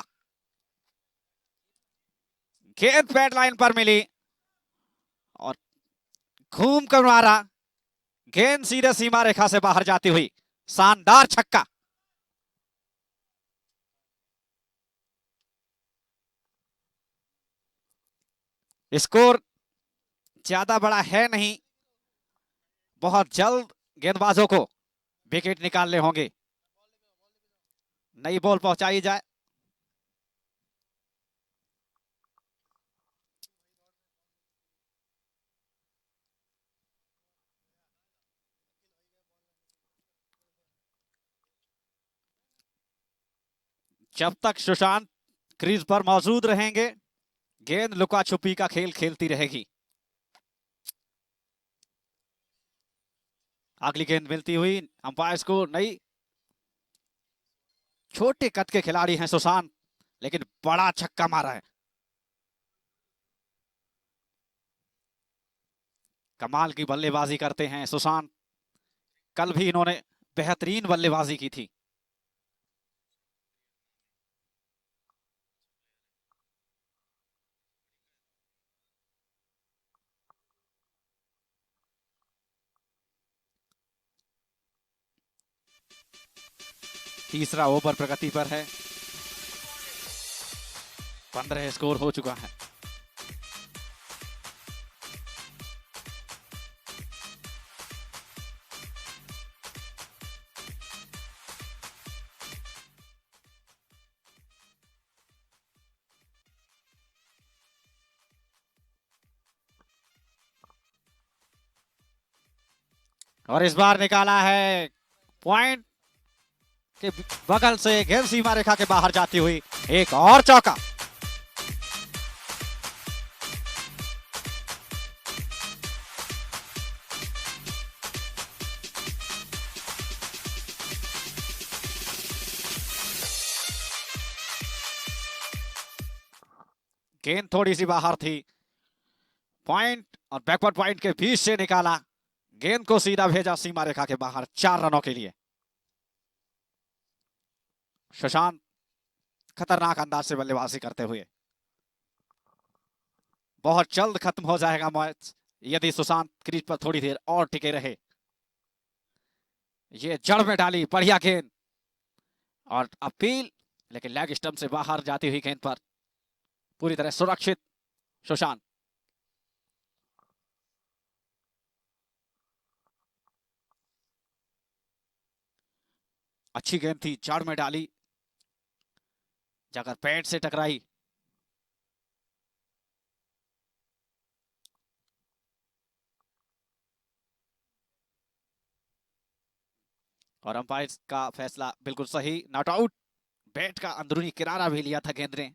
Speaker 1: गेंद बैट लाइन पर मिली और घूम कर मारा, गेंद सीधे सीमा रेखा से बाहर जाती हुई, शानदार छक्का। स्कोर ज्यादा बड़ा है नहीं, बहुत जल्द गेंदबाजों को विकेट निकालने होंगे। नई बॉल पहुंचाई जाए। जब तक सुशांत क्रीज पर मौजूद रहेंगे, गेंद लुका छुपी का खेल खेलती रहेगी। अगली गेंद मिलती हुई अंपायर को नई। छोटे कद के खिलाड़ी हैं सुशांत, लेकिन बड़ा छक्का मारा है। कमाल की बल्लेबाजी करते हैं सुशांत, कल भी इन्होंने बेहतरीन बल्लेबाजी की थी। तीसरा ओवर प्रगति पर है, 15 स्कोर हो चुका है। और इस बार निकाला है पॉइंट के बगल से, गेंद सीमा रेखा के बाहर जाती हुई, एक और चौका। गेंद थोड़ी सी बाहर थी, पॉइंट और बैकवर्ड पॉइंट के बीच से निकाला, गेंद को सीधा भेजा सीमा रेखा के बाहर 4 रनों के लिए। सुशांत खतरनाक अंदाज से बल्लेबाजी करते हुए। बहुत जल्द खत्म हो जाएगा मैच यदि सुशांत क्रीज पर थोड़ी देर और टिके रहे। ये जड़ में डाली बढ़िया गेंद और अपील, लेकिन लेग स्टंप से बाहर जाती हुई गेंद पर पूरी तरह सुरक्षित सुशांत। अच्छी गेंद थी, जड़ में डाली, जाकर पैड से टकराई। और अंपायर का फैसला बिल्कुल सही, नॉट आउट। बैट का अंदरूनी किनारा भी लिया था गेंद ने।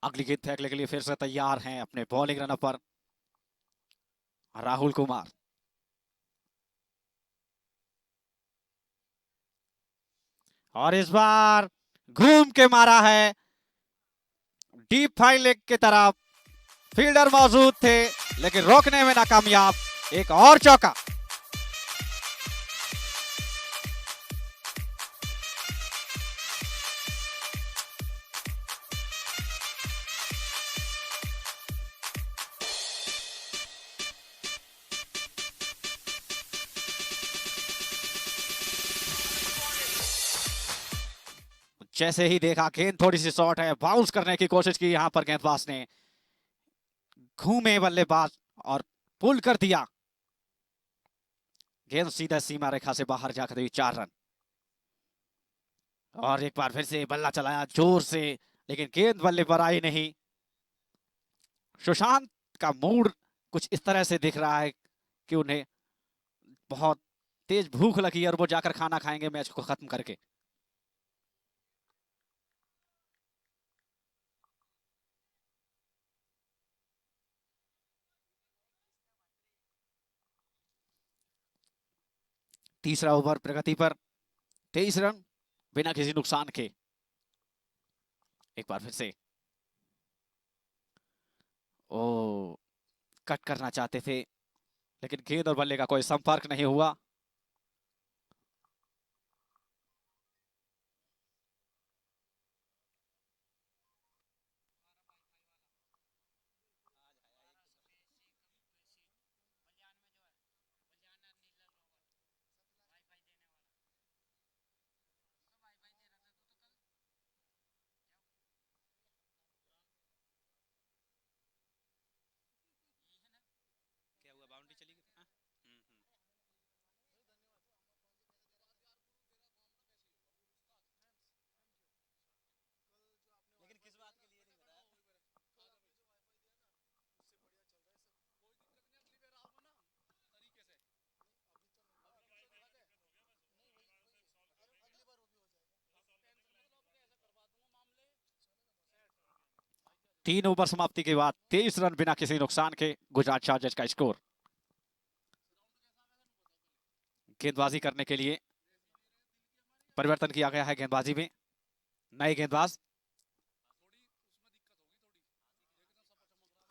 Speaker 1: अगली गेंद फेंकने के लिए फिर से तैयार हैं अपने बॉलिंग रनर पर राहुल कुमार। और इस बार घूम के मारा है डीप फाइन लेग की तरफ। फील्डर मौजूद थे लेकिन रोकने में नाकामयाब। एक और चौका। जैसे ही देखा गेंद थोड़ी सी शॉर्ट है, बाउंस करने की कोशिश की यहां पर गेंदबाज ने, घूमे बल्लेबाज और पुल कर दिया। गेंद सीधा सीमा रेखा से बाहर जाकर हुई 4 रन। और एक बार फिर से बल्ला चलाया जोर से, लेकिन गेंद बल्ले पर आई नहीं। सुशांत का मूड कुछ इस तरह से दिख रहा है कि उन्हें बहुत तेज भूख लगी और वो जाकर खाना खाएंगे मैच को खत्म करके। तीसरा ओवर प्रगति पर, 23 रन बिना किसी नुकसान के। एक बार फिर से ओ कट करना चाहते थे लेकिन गेंद और बल्ले का कोई संपर्क नहीं हुआ। क्या हुआ, बाउंड्री चली गई? हाँ? लेकिन किस बात के लिए नहीं बताया? तीन ओवर समाप्ति के बाद 23 रन बिना किसी नुकसान के गुजरात चार्जर्स का स्कोर। गेंदबाजी करने के लिए परिवर्तन किया गया है गेंदबाजी में। नए गेंदबाज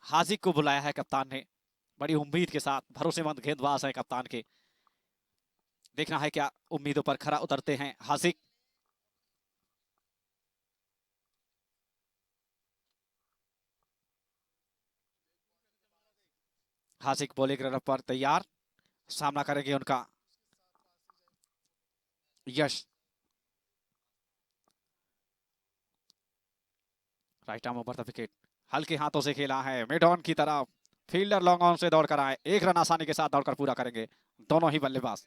Speaker 1: हाजिक को बुलाया है कप्तान ने, बड़ी उम्मीद के साथ। भरोसेमंद गेंदबाज है कप्तान के। देखना है क्या उम्मीदों पर खरा उतरते हैं हाजिक। हाजिक बॉलिंग रनअप पर तैयार, सामना करेंगे उनका Yash. Right arm over the wicket, हल्के हाथों से खेला है मिड ऑन की तरफ। फील्डर लॉन्ग ऑन से दौड़कर आए, एक रन आसानी के साथ दौड़कर पूरा करेंगे दोनों ही बल्लेबाज।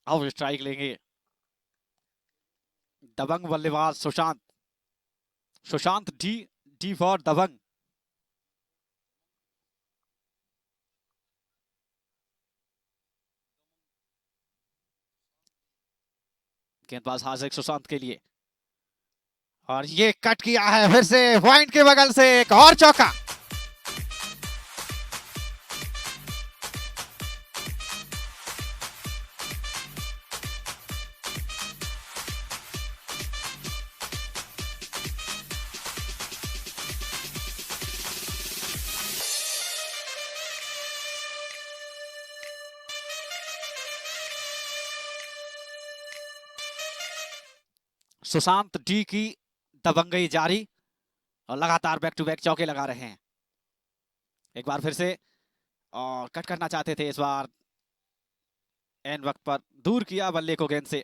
Speaker 1: अब स्ट्राइक लेंगे दबंग बल्लेबाज Sushant. Sushant D, D for दबंग। गेंदबाज हाजिक सुशांत के लिए। और ये कट किया है फिर से पॉइंट के बगल से एक और चौका। सुशांत डी की दबंगई जारी और लगातार बैक टू बैक चौके लगा रहे हैं। एक बार फिर से और कट करना चाहते थे, इस बार एन वक्त पर दूर किया बल्ले को गेंद से।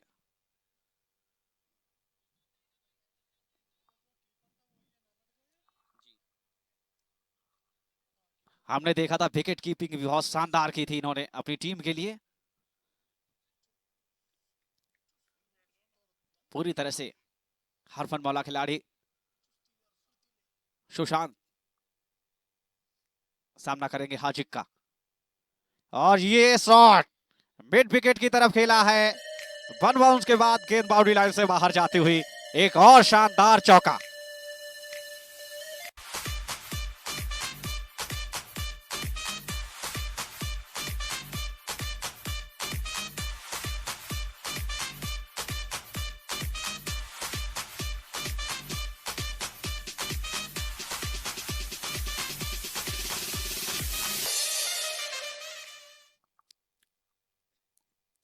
Speaker 1: हमने देखा था विकेट कीपिंग भी बहुत शानदार की थी इन्होंने अपनी टीम के लिए। पूरी तरह से हरफन मौला खिलाड़ी सुशांत सामना करेंगे हाजिक का। और ये शॉट मिड विकेट की तरफ खेला है। वन बाउंस के बाद गेंद बाउंड्री लाइन से बाहर जाती हुई एक और शानदार चौका।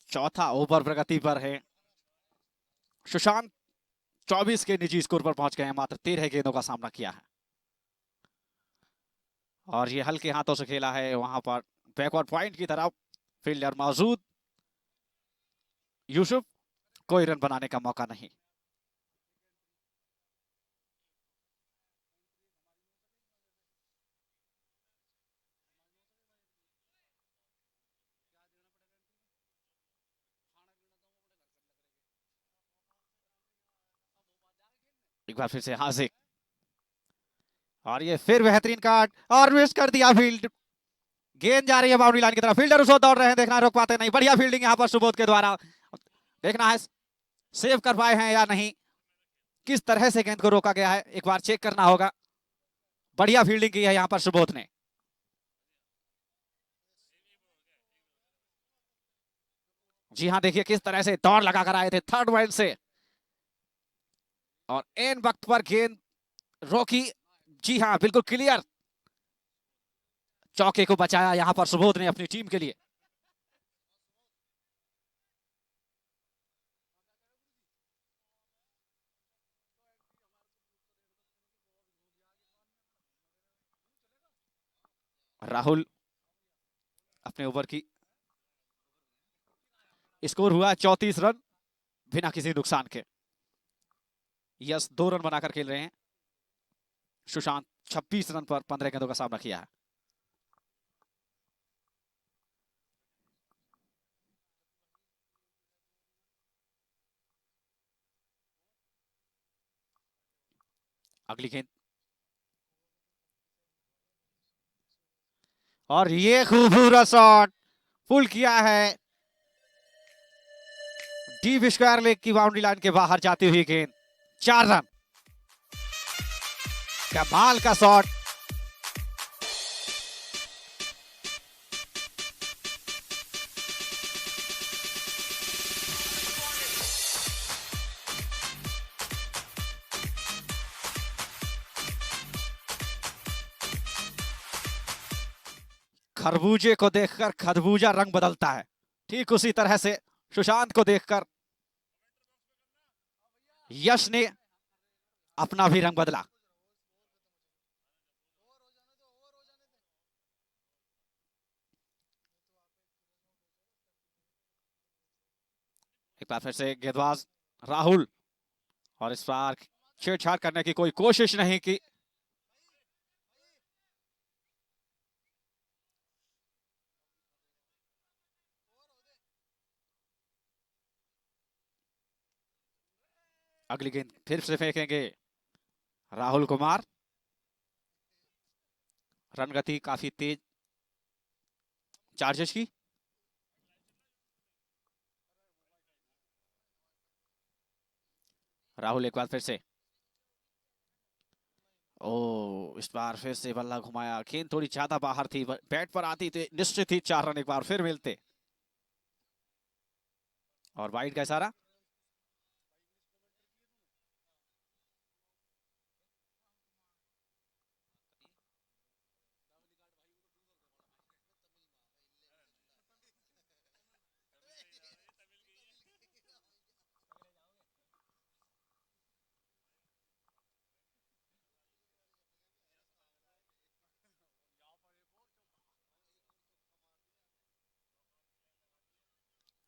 Speaker 1: चौथा ओवर प्रगति पर है। सुशांत 24 के निजी स्कोर पर पहुंच गए हैं, मात्र 13 गेंदों का सामना किया है। और ये हल्के हाथों से खेला है वहां पर बैकवर्ड पॉइंट की तरफ। फील्डर मौजूद, यूसुफ, कोई रन बनाने का मौका नहीं। एक बार फिर से हाजिक और ये फिर बेहतरीन काट और मिस कर दिया फील्ड। गेंद जा रही है बाउंड्री लाइन की तरफ, फील्डर उसको दौड़ रहे हैं, देखना रोक पाते नहीं। बढ़िया फील्डिंग यहाँ पर सुबोध के द्वारा, देखना है सेव कर पाए हैं या नहीं, किस तरह से गेंद को रोका गया है एक बार चेक करना होगा। बढ़िया फील्डिंग की है यहाँ पर सुबोध ने। जी हाँ, देखिए किस तरह से दौड़ लगा कर आए थे थर्ड वाइड से और एन वक्त पर गेंद रोकी। जी हाँ, बिल्कुल क्लियर चौके को बचाया यहां पर सुबोध ने अपनी टीम के लिए। राहुल अपने ओवर की स्कोर हुआ 34 रन बिना किसी नुकसान के। यस 2 रन बनाकर खेल रहे हैं। सुशांत 26 रन पर 15 गेंदों का सामना किया है। अगली गेंद और ये खूबसूरत शॉट पुल किया है डीप स्क्वायर लेग की बाउंड्री लाइन के बाहर जाती हुई गेंद। 4 रन, कमाल का शॉट। खरबूजे को देखकर खरबूजा रंग बदलता है, ठीक उसी तरह से सुशांत को देखकर यश ने अपना भी रंग बदला। एक बार फिर से गेंदबाज राहुल और इस बार छेड़छाड़ करने की कोई कोशिश नहीं की। अगली गेंद फिर से फेंकेंगे राहुल कुमार। रन गति काफी तेज चार्जेस की। राहुल एक बार फिर से ओ इस बार फिर से बल्ला घुमाया, गेंद थोड़ी ज्यादा बाहर थी, बैट पर आती तो निश्चित ही 4 रन एक बार फिर मिलते। और वाइड का इशारा।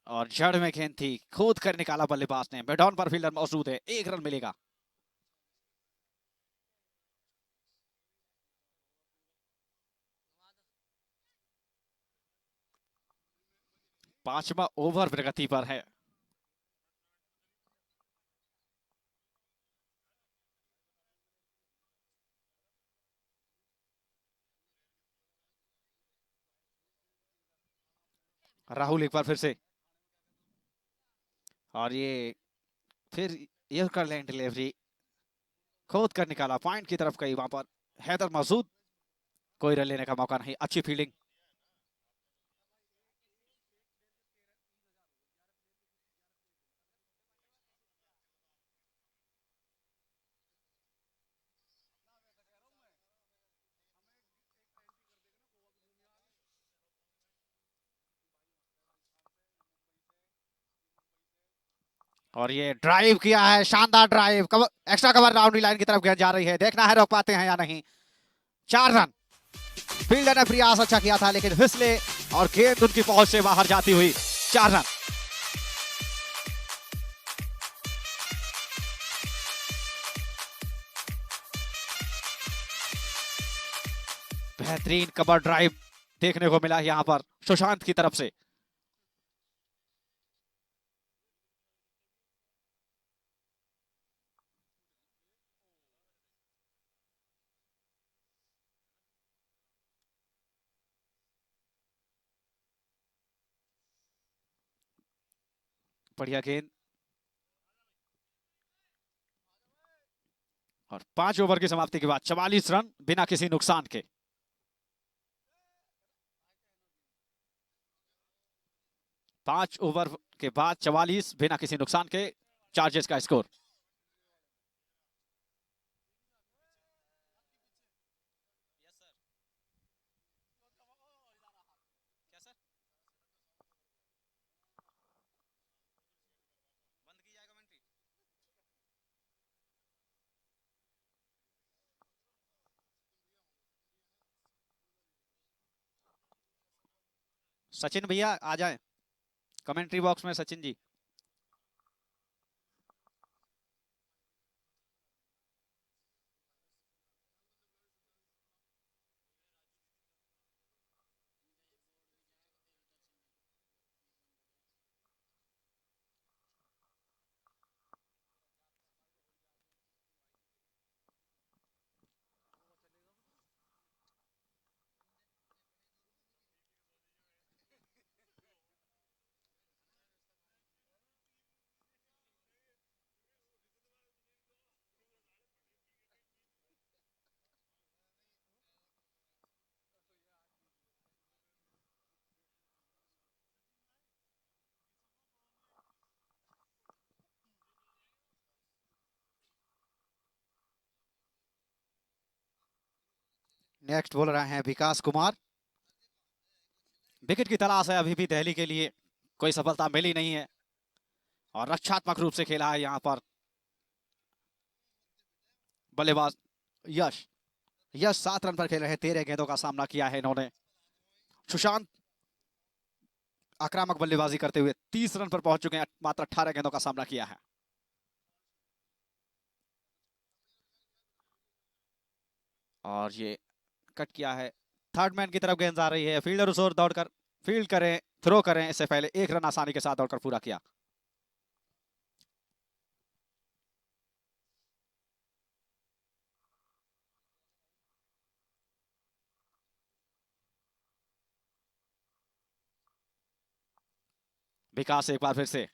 Speaker 1: और जड़ में गेंद थी, कूद कर निकाला बल्लेबाज ने, मिडऑन पर फील्डर मौजूद है, 1 रन मिलेगा। 5वां ओवर प्रगति पर है। राहुल एक बार फिर से, और ये फिर ये कर लें डिलीवरी, खोद कर निकाला, पॉइंट की तरफ गई, वहां पर हैदर मौजूद, कोई रन लेने का मौका नहीं, अच्छी फील्डिंग। और ये ड्राइव किया है, शानदार drive, cover, extra cover, boundary line की तरफ गेंद जा रही है, देखना है रोक पाते हैं या नहीं। 4 रन। फील्डर ने प्रयास अच्छा किया था, लेकिन फिसले और गेंद उनकी पहुंच से बाहर जाती हुई। 4 रन। बेहतरीन कवर ड्राइव देखने को मिला यहां पर सुशांत की तरफ से। बढ़िया गेंद, और 5 ओवर की समाप्ति के बाद 44 रन बिना किसी नुकसान के। 5 ओवर के बाद 44 बिना किसी नुकसान के, चार्जेस का स्कोर। सचिन भैया आ जाएं कमेंट्री बॉक्स में, सचिन जी। नेक्स्ट बोल रहे हैं विकास कुमार। विकेट की तलाश है अभी भी दिल्ली के लिए, कोई सफलता मिली नहीं है, और रक्षात्मक रूप से खेला है यहां पर बल्लेबाज यश। यश 7 रन पर खेल रहे हैं, 13 गेंदों का सामना किया है इन्होंने। सुशांत आक्रामक बल्लेबाजी करते हुए 30 रन पर पहुंच चुके हैं, मात्र 18 गेंदों का सामना किया है। और ये कट किया है, थर्ड मैन की तरफ गेंद आ रही है, फील्डर उस ओर दौड़कर फील्ड करें, थ्रो करें, इससे पहले 1 रन आसानी के साथ दौड़कर पूरा किया। विकास एक बार फिर से,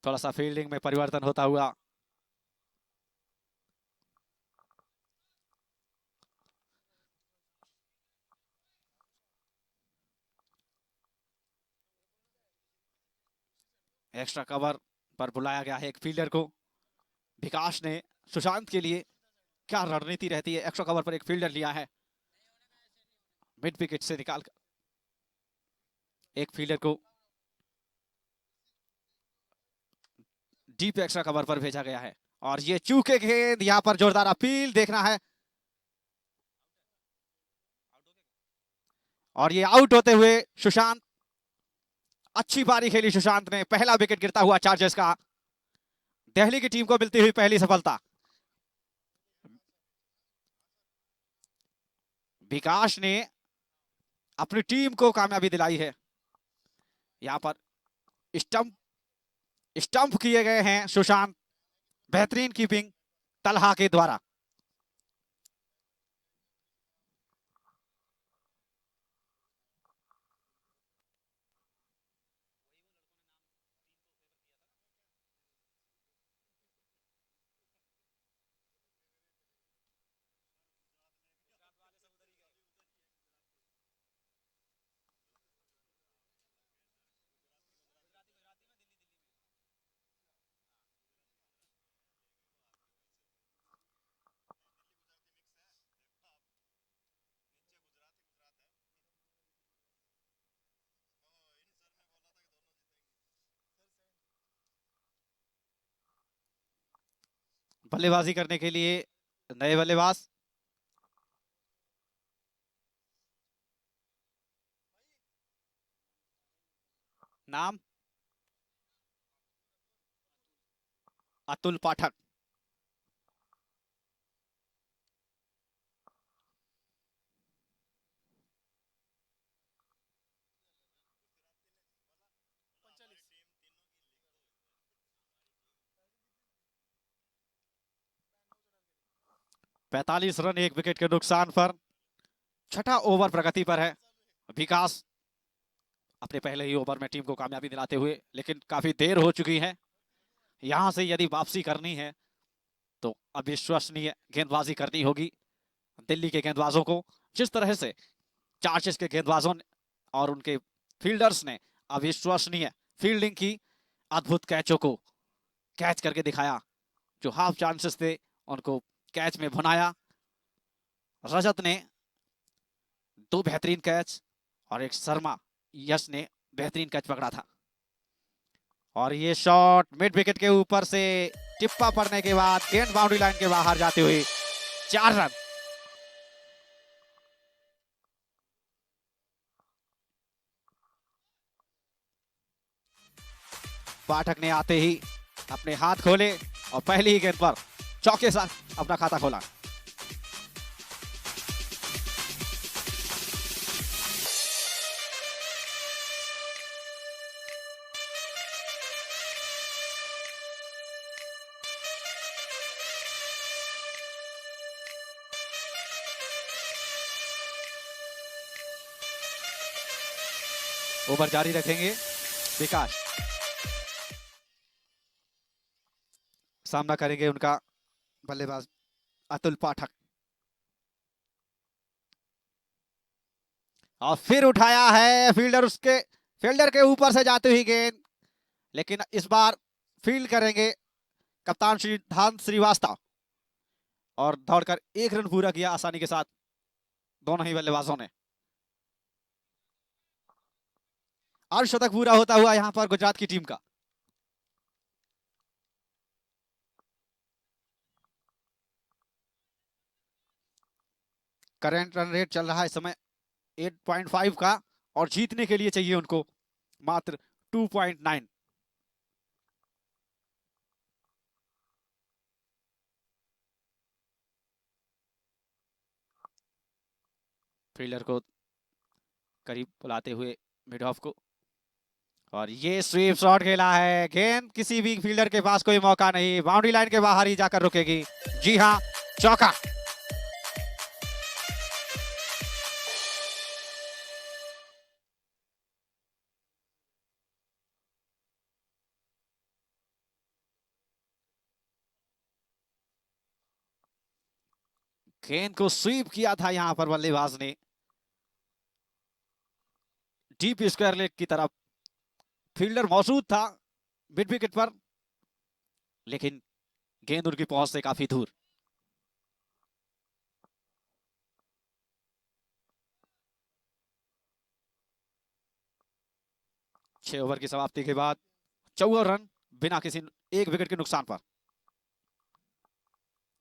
Speaker 1: थोड़ा सा फील्डिंग में परिवर्तन होता हुआ। एक्स्ट्रा कवर पर बुलाया गया है एक फील्डर को। विकास ने सुशांत के लिए क्या रणनीति रहती है, एक्स्ट्रा कवर पर एक फील्डर लिया है, मिड विकेट से निकाल कर एक फील्डर को डीप एक्स्ट्रा कवर पर भेजा गया है। और ये चूके गेंद, यहां पर जोरदार अपील देखना है। और ये आउट होते हुए सुशांत, अच्छी पारी खेली सुशांत ने, पहला विकेट गिरता हुआ चार्जर्स का। दिल्ली की टीम को मिलती हुई पहली सफलता। विकास ने अपनी टीम को कामयाबी दिलाई है। यहां पर स्टंप स्टंप किए गए हैं सुशांत, बेहतरीन कीपिंग तलहा के द्वारा। बल्लेबाजी करने के लिए नए बल्लेबाज, नाम अतुल पाठक। पैंतालीस रन एक विकेट के नुकसान पर, छठा ओवर प्रगति पर है विकास अपने पहले ही ओवर में टीम को कामयाबी दिलाते हुए। लेकिन काफी देर हो चुकी है, यहां से यदि वापसी करनी है तो अविश्वसनीय गेंदबाजी करनी होगी दिल्ली के गेंदबाजों को। जिस तरह से चार्जर्स के गेंदबाजों ने और उनके फील्डर्स ने अविश्वसनीय फील्डिंग की, अद्भुत कैचों को कैच करके दिखाया, जो हाफ चांसेस थे उनको कैच में भुनाया। रजत ने दो बेहतरीन कैच और एक शर्मा यश ने बेहतरीन कैच पकड़ा था। और ये शॉट मिड विकेट के ऊपर से टिप्पा पड़ने के बाद गेंद बाउंड्री लाइन के बाहर जाते हुए 4 रन। पाठक ने आते ही अपने हाथ खोले और पहली ही गेंद पर चौके साथ अपना खाता खोला। ओवर जारी रखेंगे विकास, सामना करेंगे उनका बल्लेबाज अतुल पाठक। और फिर उठाया है फील्डर, उसके फील्डर के ऊपर से जाती हुई गेंद, लेकिन इस बार फील्ड करेंगे कप्तान सिद्धांत श्रीवास्तव। और दौड़कर 1 रन पूरा किया आसानी के साथ दोनों ही बल्लेबाजों ने। अर्धशतक पूरा होता हुआ यहां पर गुजरात की टीम का। करंट रन रेट चल रहा है इस समय 8.5 का, और जीतने के लिए चाहिए उनको मात्र 2.9। फील्डर को करीब बुलाते हुए मिड ऑफ को, और ये स्वीप शॉट खेला है। गेंद किसी भी फील्डर के पास कोई मौका नहीं, बाउंड्री लाइन के बाहर ही जाकर रुकेगी। जी हां, चौका। गेंद को स्वीप किया था यहां पर बल्लेबाज ने डीप स्क्वायर लेग की तरफ। फील्डर मौजूद था मिड विकेट पर, लेकिन गेंद उनकी पहुंच से काफी दूर। छह ओवर की समाप्ति के बाद 54 रन बिना किसी एक विकेट के नुकसान पर।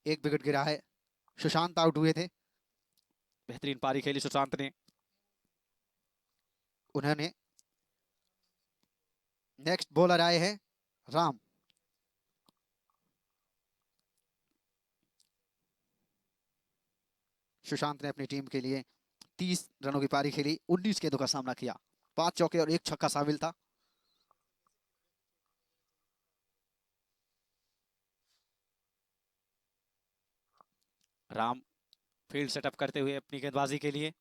Speaker 2: एक विकेट गिरा है, सुशांत आउट हुए थे।
Speaker 1: बेहतरीन पारी खेली सुशांत ने।
Speaker 2: उन्होंने नेक्स्ट बॉलर आए हैं राम। सुशांत ने अपनी टीम के लिए 30 रनों की पारी खेली, 19 गेंदों का सामना किया, 5 चौके और 1 छक्का शामिल था।
Speaker 1: राम फील्ड सेटअप करते हुए अपनी गेंदबाजी के लिए।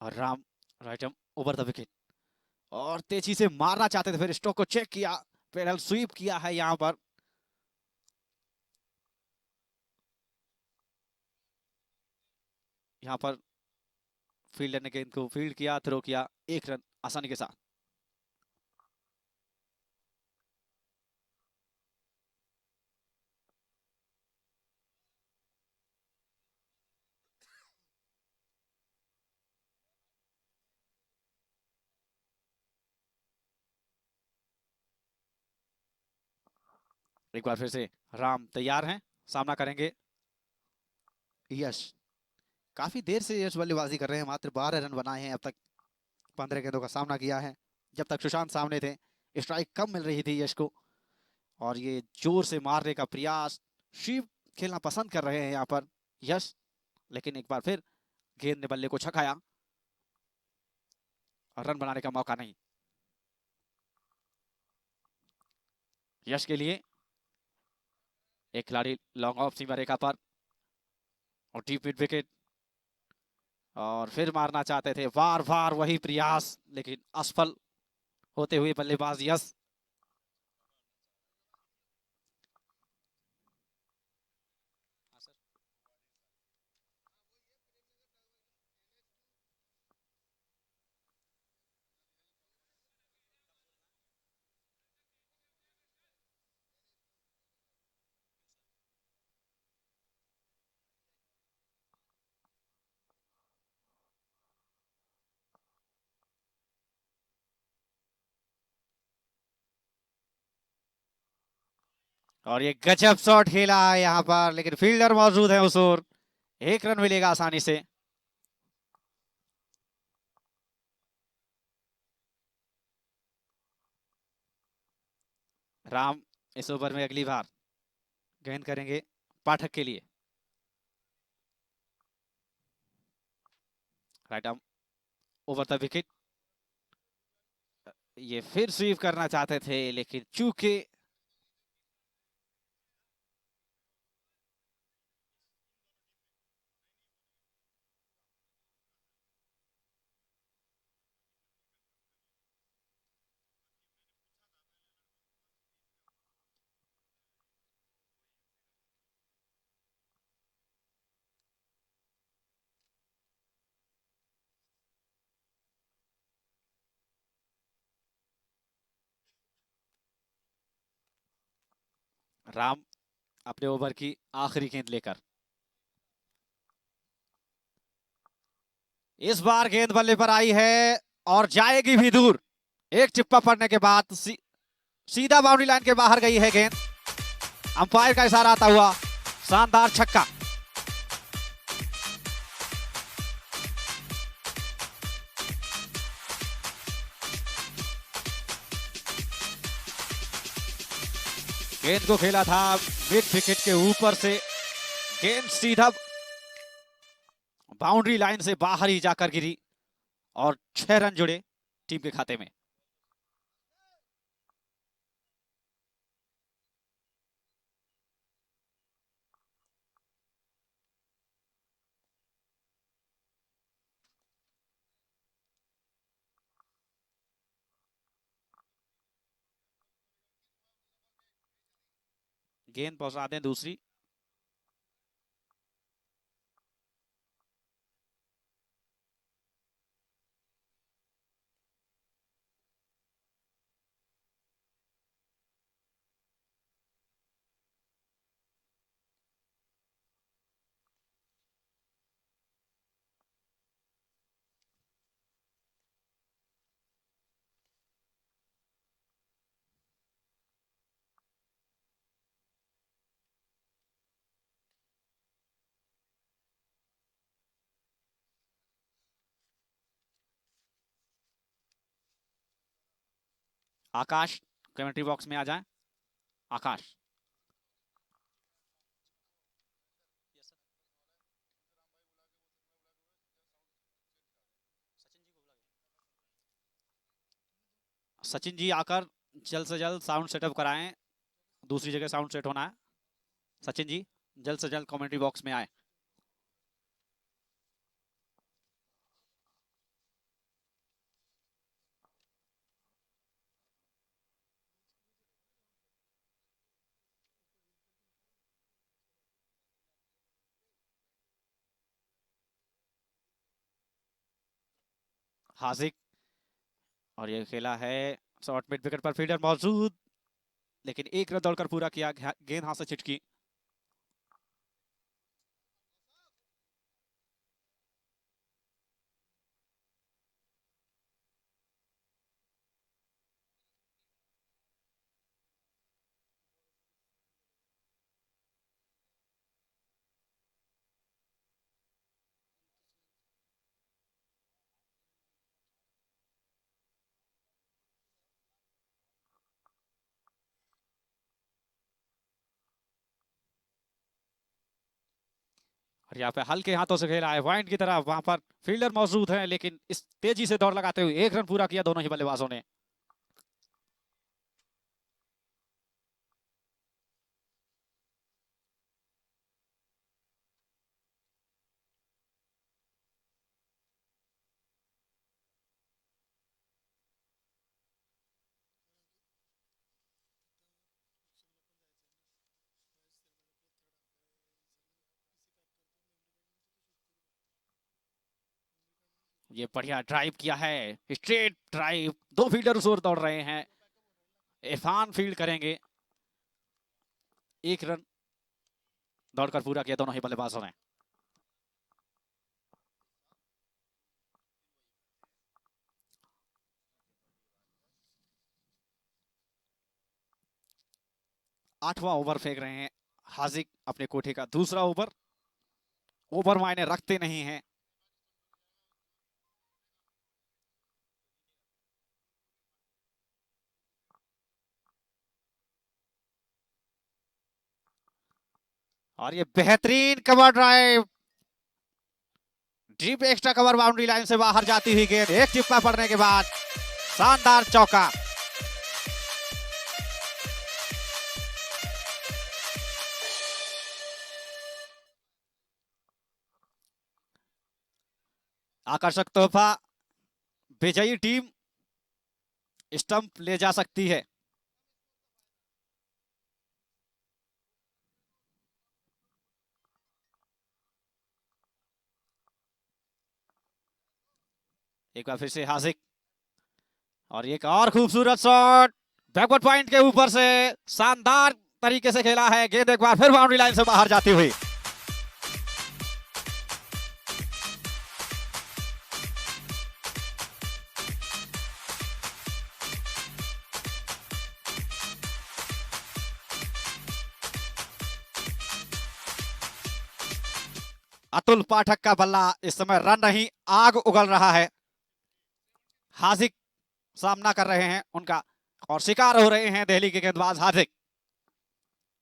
Speaker 1: और Ram right arm over the wicket और तेजी से मारना चाहते थे, फिर स्ट्रोक को चेक किया, पेडल स्वीप किया है यहां पर। यहां पर फील्डर ने गेंद को फील्ड किया, थ्रो किया, 1 रन आसानी के साथ। एक बार फिर से राम तैयार हैं, सामना करेंगे।
Speaker 2: यश काफी देर से यश बल्लेबाजी कर रहे हैं, मात्र 12 रन बनाए हैं अब तक, 15 गेंदों का सामना किया है। जब तक सुशांत सामने थे स्ट्राइक कम मिल रही थी यश को, और ये जोर से मारने का प्रयास, शीप खेलना पसंद कर रहे हैं यहाँ पर यश, लेकिन एक बार फिर गेंद ने बल्ले को छकाया और रन बनाने का मौका नहीं यश के लिए। एक खिलाड़ी लॉन्ग ऑफ सीमा रेखा पर और डीप मिड विकेट, और फिर मारना चाहते थे, बार बार वही प्रयास, लेकिन असफल होते हुए बल्लेबाज यश। और ये गजब शॉट खेला है यहाँ पर, लेकिन फील्डर मौजूद है उस ओर, 1 रन मिलेगा आसानी से। राम इस ओवर में अगली बार गेंद करेंगे पाठक के लिए। Right arm over the wicket, ये फिर स्वीप करना चाहते थे, लेकिन चूंकि राम अपने ओवर की आखिरी गेंद लेकर, इस बार गेंद बल्ले पर आई है और जाएगी भी दूर। एक चिप्पा पड़ने के बाद सीधा बाउंड्री लाइन के बाहर गई है गेंद। अंपायर का इशारा आता हुआ शानदार छक्का। गेंद को खेला था मिड विकेट के ऊपर से, गेंद सीधा बाउंड्री लाइन से बाहर ही जाकर गिरी और 6 रन जुड़े टीम के खाते में।
Speaker 1: गेंद पहुंचा दें दूसरी। आकाश कमेंट्री बॉक्स में आ जाएं। आकाश। सचिन जी आकर जल्द से जल्द साउंड सेटअप कराएं, दूसरी जगह साउंड सेट होना है। सचिन जी जल्द से जल्द कमेंट्री बॉक्स में आए। हाजिक, और ये खेला है शॉर्ट मिड विकेट पर, फील्डर मौजूद, लेकिन एक रन दौड़कर पूरा किया, गेंद हाथ से छिटकी। और यहाँ पे हल्के हाथों से खेला है वाइड की तरफ, वहां पर फील्डर मौजूद है, लेकिन इस तेजी से दौड़ लगाते हुए एक रन पूरा किया दोनों ही बल्लेबाजों ने। ये बढ़िया ड्राइव किया है, स्ट्रेट ड्राइव, दो फील्डर उस ओर दौड़ रहे हैं। इरफान फील्ड करेंगे, एक रन दौड़कर पूरा किया दोनों ही बल्लेबाजों ने। आठवां ओवर फेंक रहे हैं हाजिक, अपने कोठे का दूसरा ओवर। ओवर मायने रखते नहीं हैं। और ये बेहतरीन cover drive, deep extra cover, boundary line से बाहर जाती हुई गेंद, एक चिप्पा पड़ने के बाद शानदार चौका। आकर्षक तोहफा, विजयी टीम स्टंप ले जा सकती है। एक बार फिर से हाजिक, और एक और खूबसूरत शॉट बैकवर्ड पॉइंट के ऊपर से, शानदार तरीके से खेला है, गेंद एक बार फिर बाउंड्री लाइन से बाहर जाती हुई। अतुल पाठक का बल्ला इस समय रन नहीं, आग उगल रहा है। हाजिक सामना कर रहे हैं उनका, और शिकार हो रहे हैं दिल्ली के गेंदबाज हाजिक।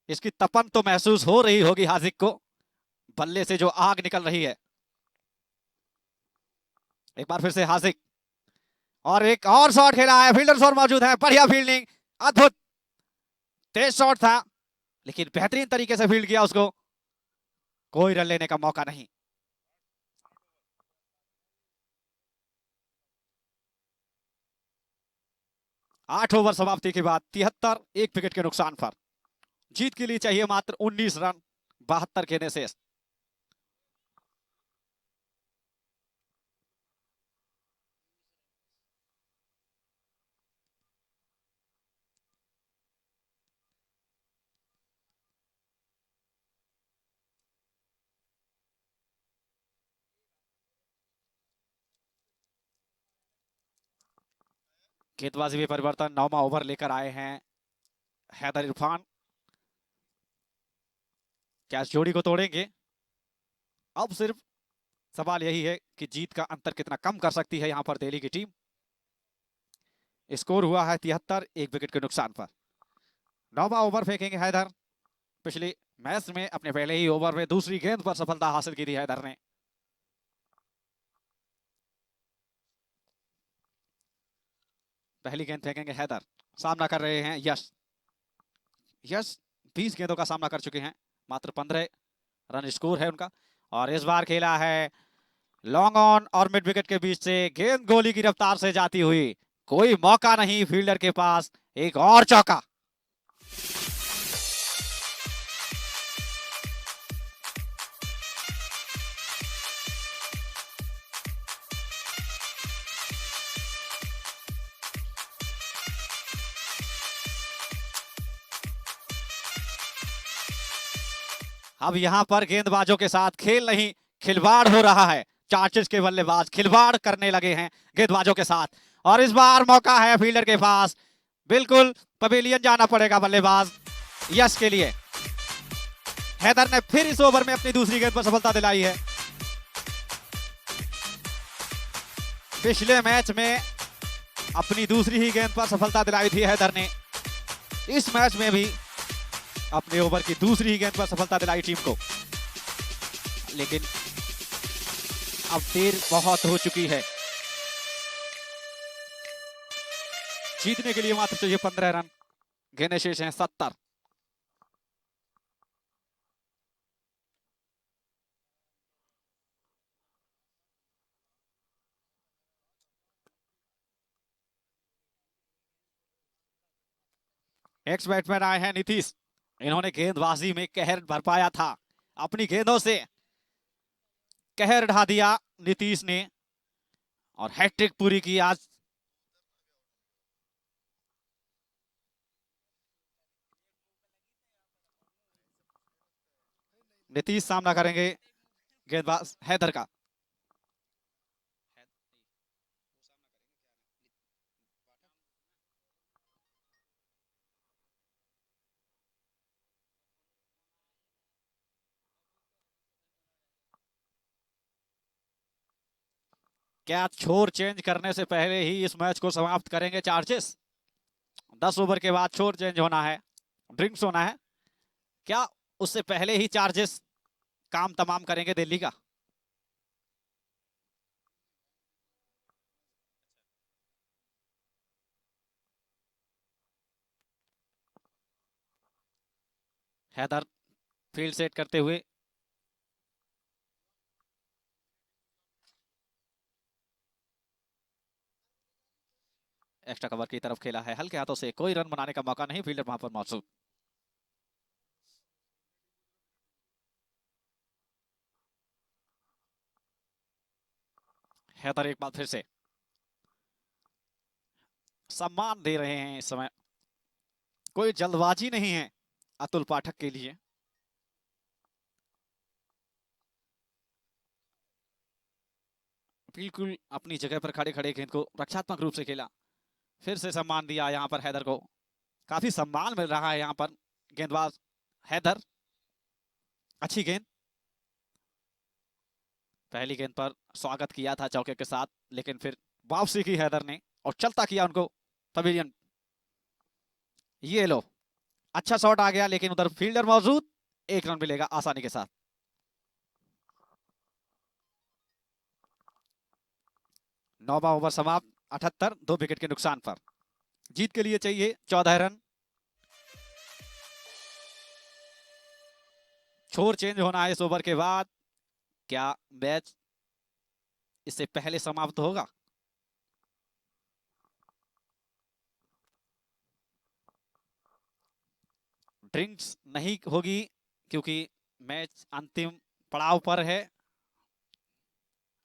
Speaker 1: इसकी तपन तो महसूस हो रही होगी हाजिक को, बल्ले से जो आग निकल रही है। एक बार फिर से हाजिक, और एक और शॉट खेला है, फील्डर शॉट मौजूद है, बढ़िया फील्डिंग, अद्भुत तेज शॉट था, लेकिन बेहतरीन तरीके से फील्ड किया उसको, कोई रन लेने का मौका नहीं। आठ ओवर समाप्ति के बाद 73, एक विकेट के नुकसान पर जीत के लिए चाहिए मात्र 19 रन 72 गेंदें शेष। गेंदबाजी में परिवर्तन, 9वां ओवर लेकर आए हैं हैदर इरफान। क्या इस जोड़ी को तोड़ेंगे? अब सिर्फ सवाल यही है कि जीत का अंतर कितना कम कर सकती है यहां पर दिल्ली की टीम। स्कोर हुआ है 73, 1 विकेट के नुकसान पर। 9वां ओवर फेंकेंगे हैदर। पिछले मैच में अपने पहले ही ओवर में दूसरी गेंद पर सफलता हासिल की थी हैदर ने। पहली गेंद फेंकेंगे हैदर। सामना कर रहे हैं यश। यश 20 गेंदों का सामना कर चुके हैं, मात्र 15 रन स्कोर है उनका। और इस बार खेला है लॉन्ग ऑन और मिड विकेट के बीच से, गेंद गोली की रफ्तार से जाती हुई, कोई मौका नहीं फील्डर के पास, एक और चौका। अब यहां पर गेंदबाजों के साथ खेल नहीं, खिलवाड़ हो रहा है। चार्चेस के बल्लेबाज खिलवाड़ करने लगे हैं गेंदबाजों के साथ। और इस बार मौका है फील्डर के पास, बिल्कुल पवेलियन जाना पड़ेगा बल्लेबाज यश के लिए। हैदर ने फिर इस ओवर में अपनी दूसरी गेंद पर सफलता दिलाई है। पिछले मैच में अपनी दूसरी ही गेंद पर सफलता दिलाई थी हैदर ने। इस मैच में भी अपने ओवर की दूसरी ही गेंद पर सफलता दिलाई टीम को। लेकिन अब देर बहुत हो चुकी है। जीतने के लिए मात्र चाहिए 15 रन, गेंदें शेष हैं 70। एक्स बैट्समैन आए हैं नीतीश। इन्होंने गेंदबाजी में कहर बरपाया था, अपनी गेंदों से कहर ढा दिया नीतीश ने और हैट्रिक पूरी की आज। नीतीश सामना करेंगे गेंदबाज हैदर का। क्या छोर चेंज करने से पहले ही इस मैच को समाप्त करेंगे चार्जेस? 10 ओवर के बाद छोर चेंज होना है, ड्रिंक्स होना है। क्या उससे पहले ही चार्जेस काम तमाम करेंगे दिल्ली का? हैदर फील्ड सेट करते हुए, एक्स्ट्रा कवर की तरफ खेला है हल्के हाथों से, कोई रन बनाने का मौका नहीं, फील्डर वहां पर मौजूद। हैदर एक बार फिर से सम्मान दे रहे हैं इस समय, कोई जल्दबाजी नहीं है अतुल पाठक के लिए। बिल्कुल अपनी जगह पर खड़े खड़े गेंद को रक्षात्मक रूप से खेला, फिर से सम्मान दिया यहां पर हैदर को। काफी सम्मान मिल रहा है यहां पर गेंदबाज हैदर। अच्छी गेंद, पहली गेंद पर स्वागत किया था चौके के साथ, लेकिन फिर वापसी की हैदर ने और चलता किया उनको पवेलियन। ये लो, अच्छा शॉट आ गया, लेकिन उधर फील्डर मौजूद, एक रन मिलेगा आसानी के साथ। नौवां ओवर समाप्त, 78, 2 विकेट के नुकसान पर। जीत के लिए चाहिए 14 रन। छोर चेंज होना है इस ओवर के बाद। क्या मैच इससे पहले समाप्त होगा? ड्रिंक्स नहीं होगी क्योंकि मैच अंतिम पड़ाव पर है,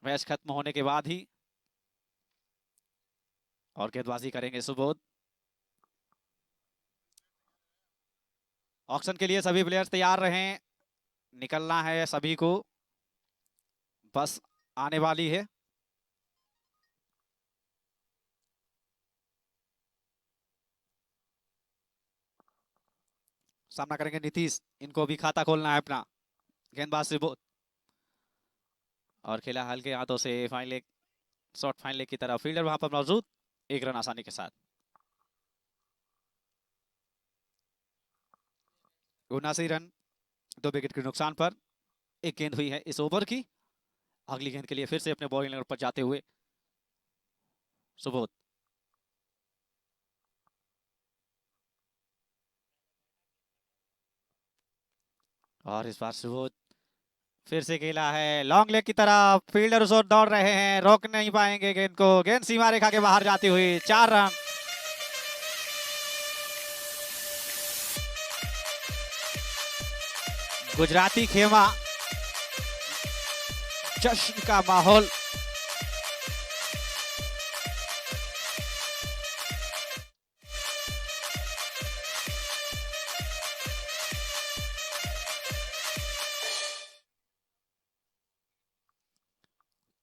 Speaker 1: मैच खत्म होने के बाद ही। और गेंदबाजी करेंगे सुबोध। ऑक्शन के लिए सभी प्लेयर्स तैयार रहें, निकलना है सभी को, बस आने वाली है। सामना करेंगे नीतीश, इनको भी खाता खोलना है अपना। गेंदबाज सुबोध और खेला हल्के हाथों से fine leg, short fine leg की तरफ, फील्डर वहां पर मौजूद, एक रन आसानी के साथ। 79 रन 2 विकेट के नुकसान पर एक गेंद हुई है इस ओवर की। अगली गेंद के लिए फिर से अपने बॉलिंग लाइन पर जाते हुए सुबोध। और इस बार सुबोध फिर से खेला है लॉन्ग लेग की तरफ, फील्डर उस ओर दौड़ रहे हैं, रोक नहीं पाएंगे गेंद को, गेंद सीमा रेखा के बाहर जाती हुई, 4 रन। गुजराती खेमा, जश्न का माहौल।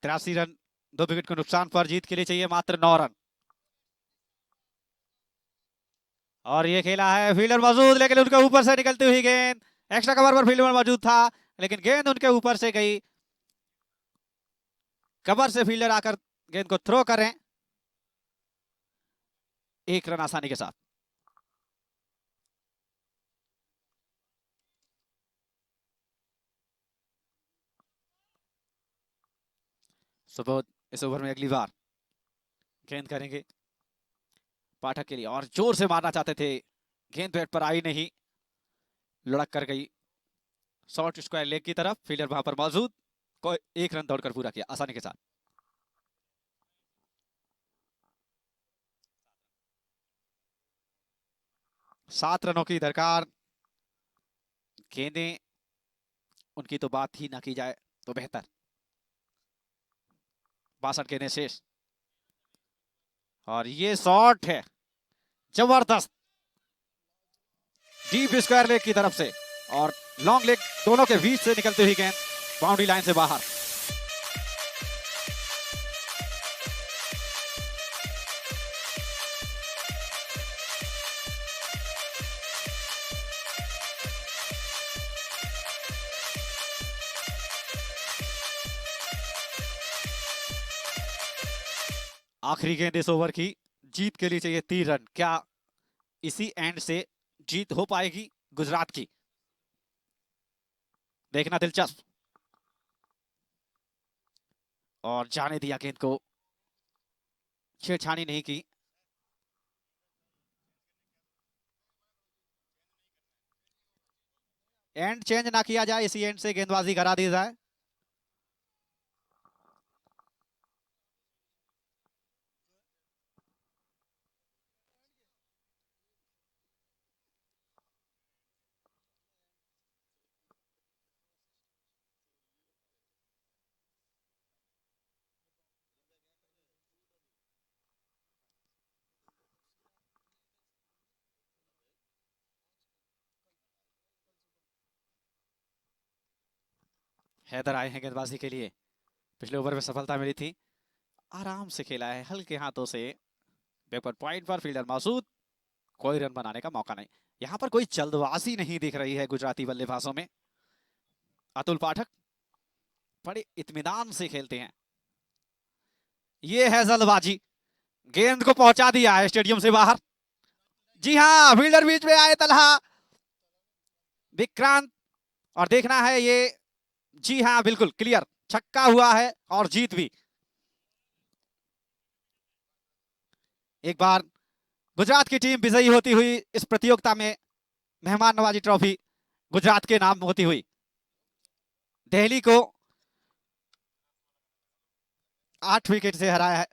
Speaker 1: तिरासी रन 2 विकेट के नुकसान पर, जीत के लिए चाहिए मात्र 9 रन। और ये खेला है, फील्डर मौजूद लेकिन उनके ऊपर से निकलती हुई गेंद, एक्स्ट्रा कवर पर फील्डर मौजूद था लेकिन गेंद उनके ऊपर से गई। कवर से फील्डर आकर गेंद को थ्रो करें, 1 रन आसानी के साथ। सुबोध इस ओवर में अगली बार गेंद करेंगे पाठक के लिए, और जोर से मारना चाहते थे, गेंद बैट पर आई नहीं, लुढ़क कर गई शॉर्ट स्क्वायर लेग की तरफ, फील्डर वहां पर मौजूद, कोई 1 रन दौड़कर पूरा किया आसानी के साथ। सात रनों की दरकार, गेंदें उनकी तो बात ही ना की जाए तो बेहतर। 62 गेंदें शेष, और ये शॉट है जबरदस्त, डीप स्क्वायर लेग की तरफ से, और लॉन्ग लेग दोनों के बीच से निकलती हुई गेंद बाउंड्री लाइन से बाहर। आखिरी गेंद इस ओवर की, जीत के लिए चाहिए 3 रन। क्या इसी एंड से जीत हो पाएगी गुजरात की? देखना दिलचस्प। और जाने दिया गेंद को, छेड़छाड़ी नहीं की। एंड चेंज ना किया जाए, इसी एंड से गेंदबाजी करा दी जाए। हैदर आए हैं गेंदबाजी के लिए, पिछले ओवर में सफलता मिली थी, आराम से खेला है हल्के हाथों से, बैकवर्ड पॉइंट पर फील्डर मौजूद, कोई रन बनाने का मौका नहीं। यहां पर कोई जल्दबाजी नहीं दिख रही है गुजराती बल्लेबाजों में। अतुल पाठक बड़े इत्मीनान से खेलते हैं। ये है जल्दबाजी, गेंद को पहुंचा दिया है स्टेडियम से बाहर। जी हां, फील्डर बीच में आए, तलहा विक्रांत, और देखना है ये, जी हां बिल्कुल क्लियर, छक्का हुआ है और जीत भी। एक बार गुजरात की टीम विजयी होती हुई इस प्रतियोगिता में, मेहमान नवाजी ट्रॉफी गुजरात के नाम होती हुई, दिल्ली को 8 विकेट से हराया है।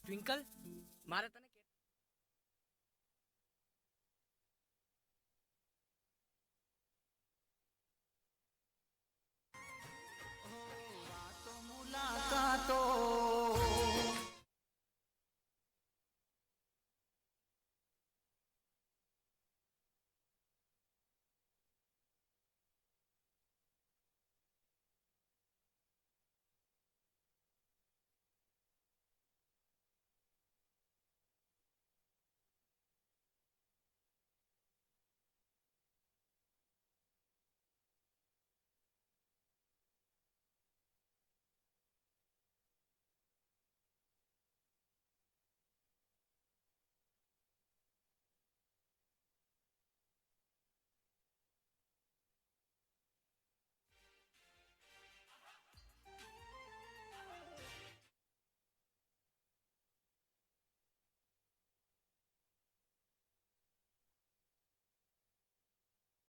Speaker 3: ट्विंकल मारा था ना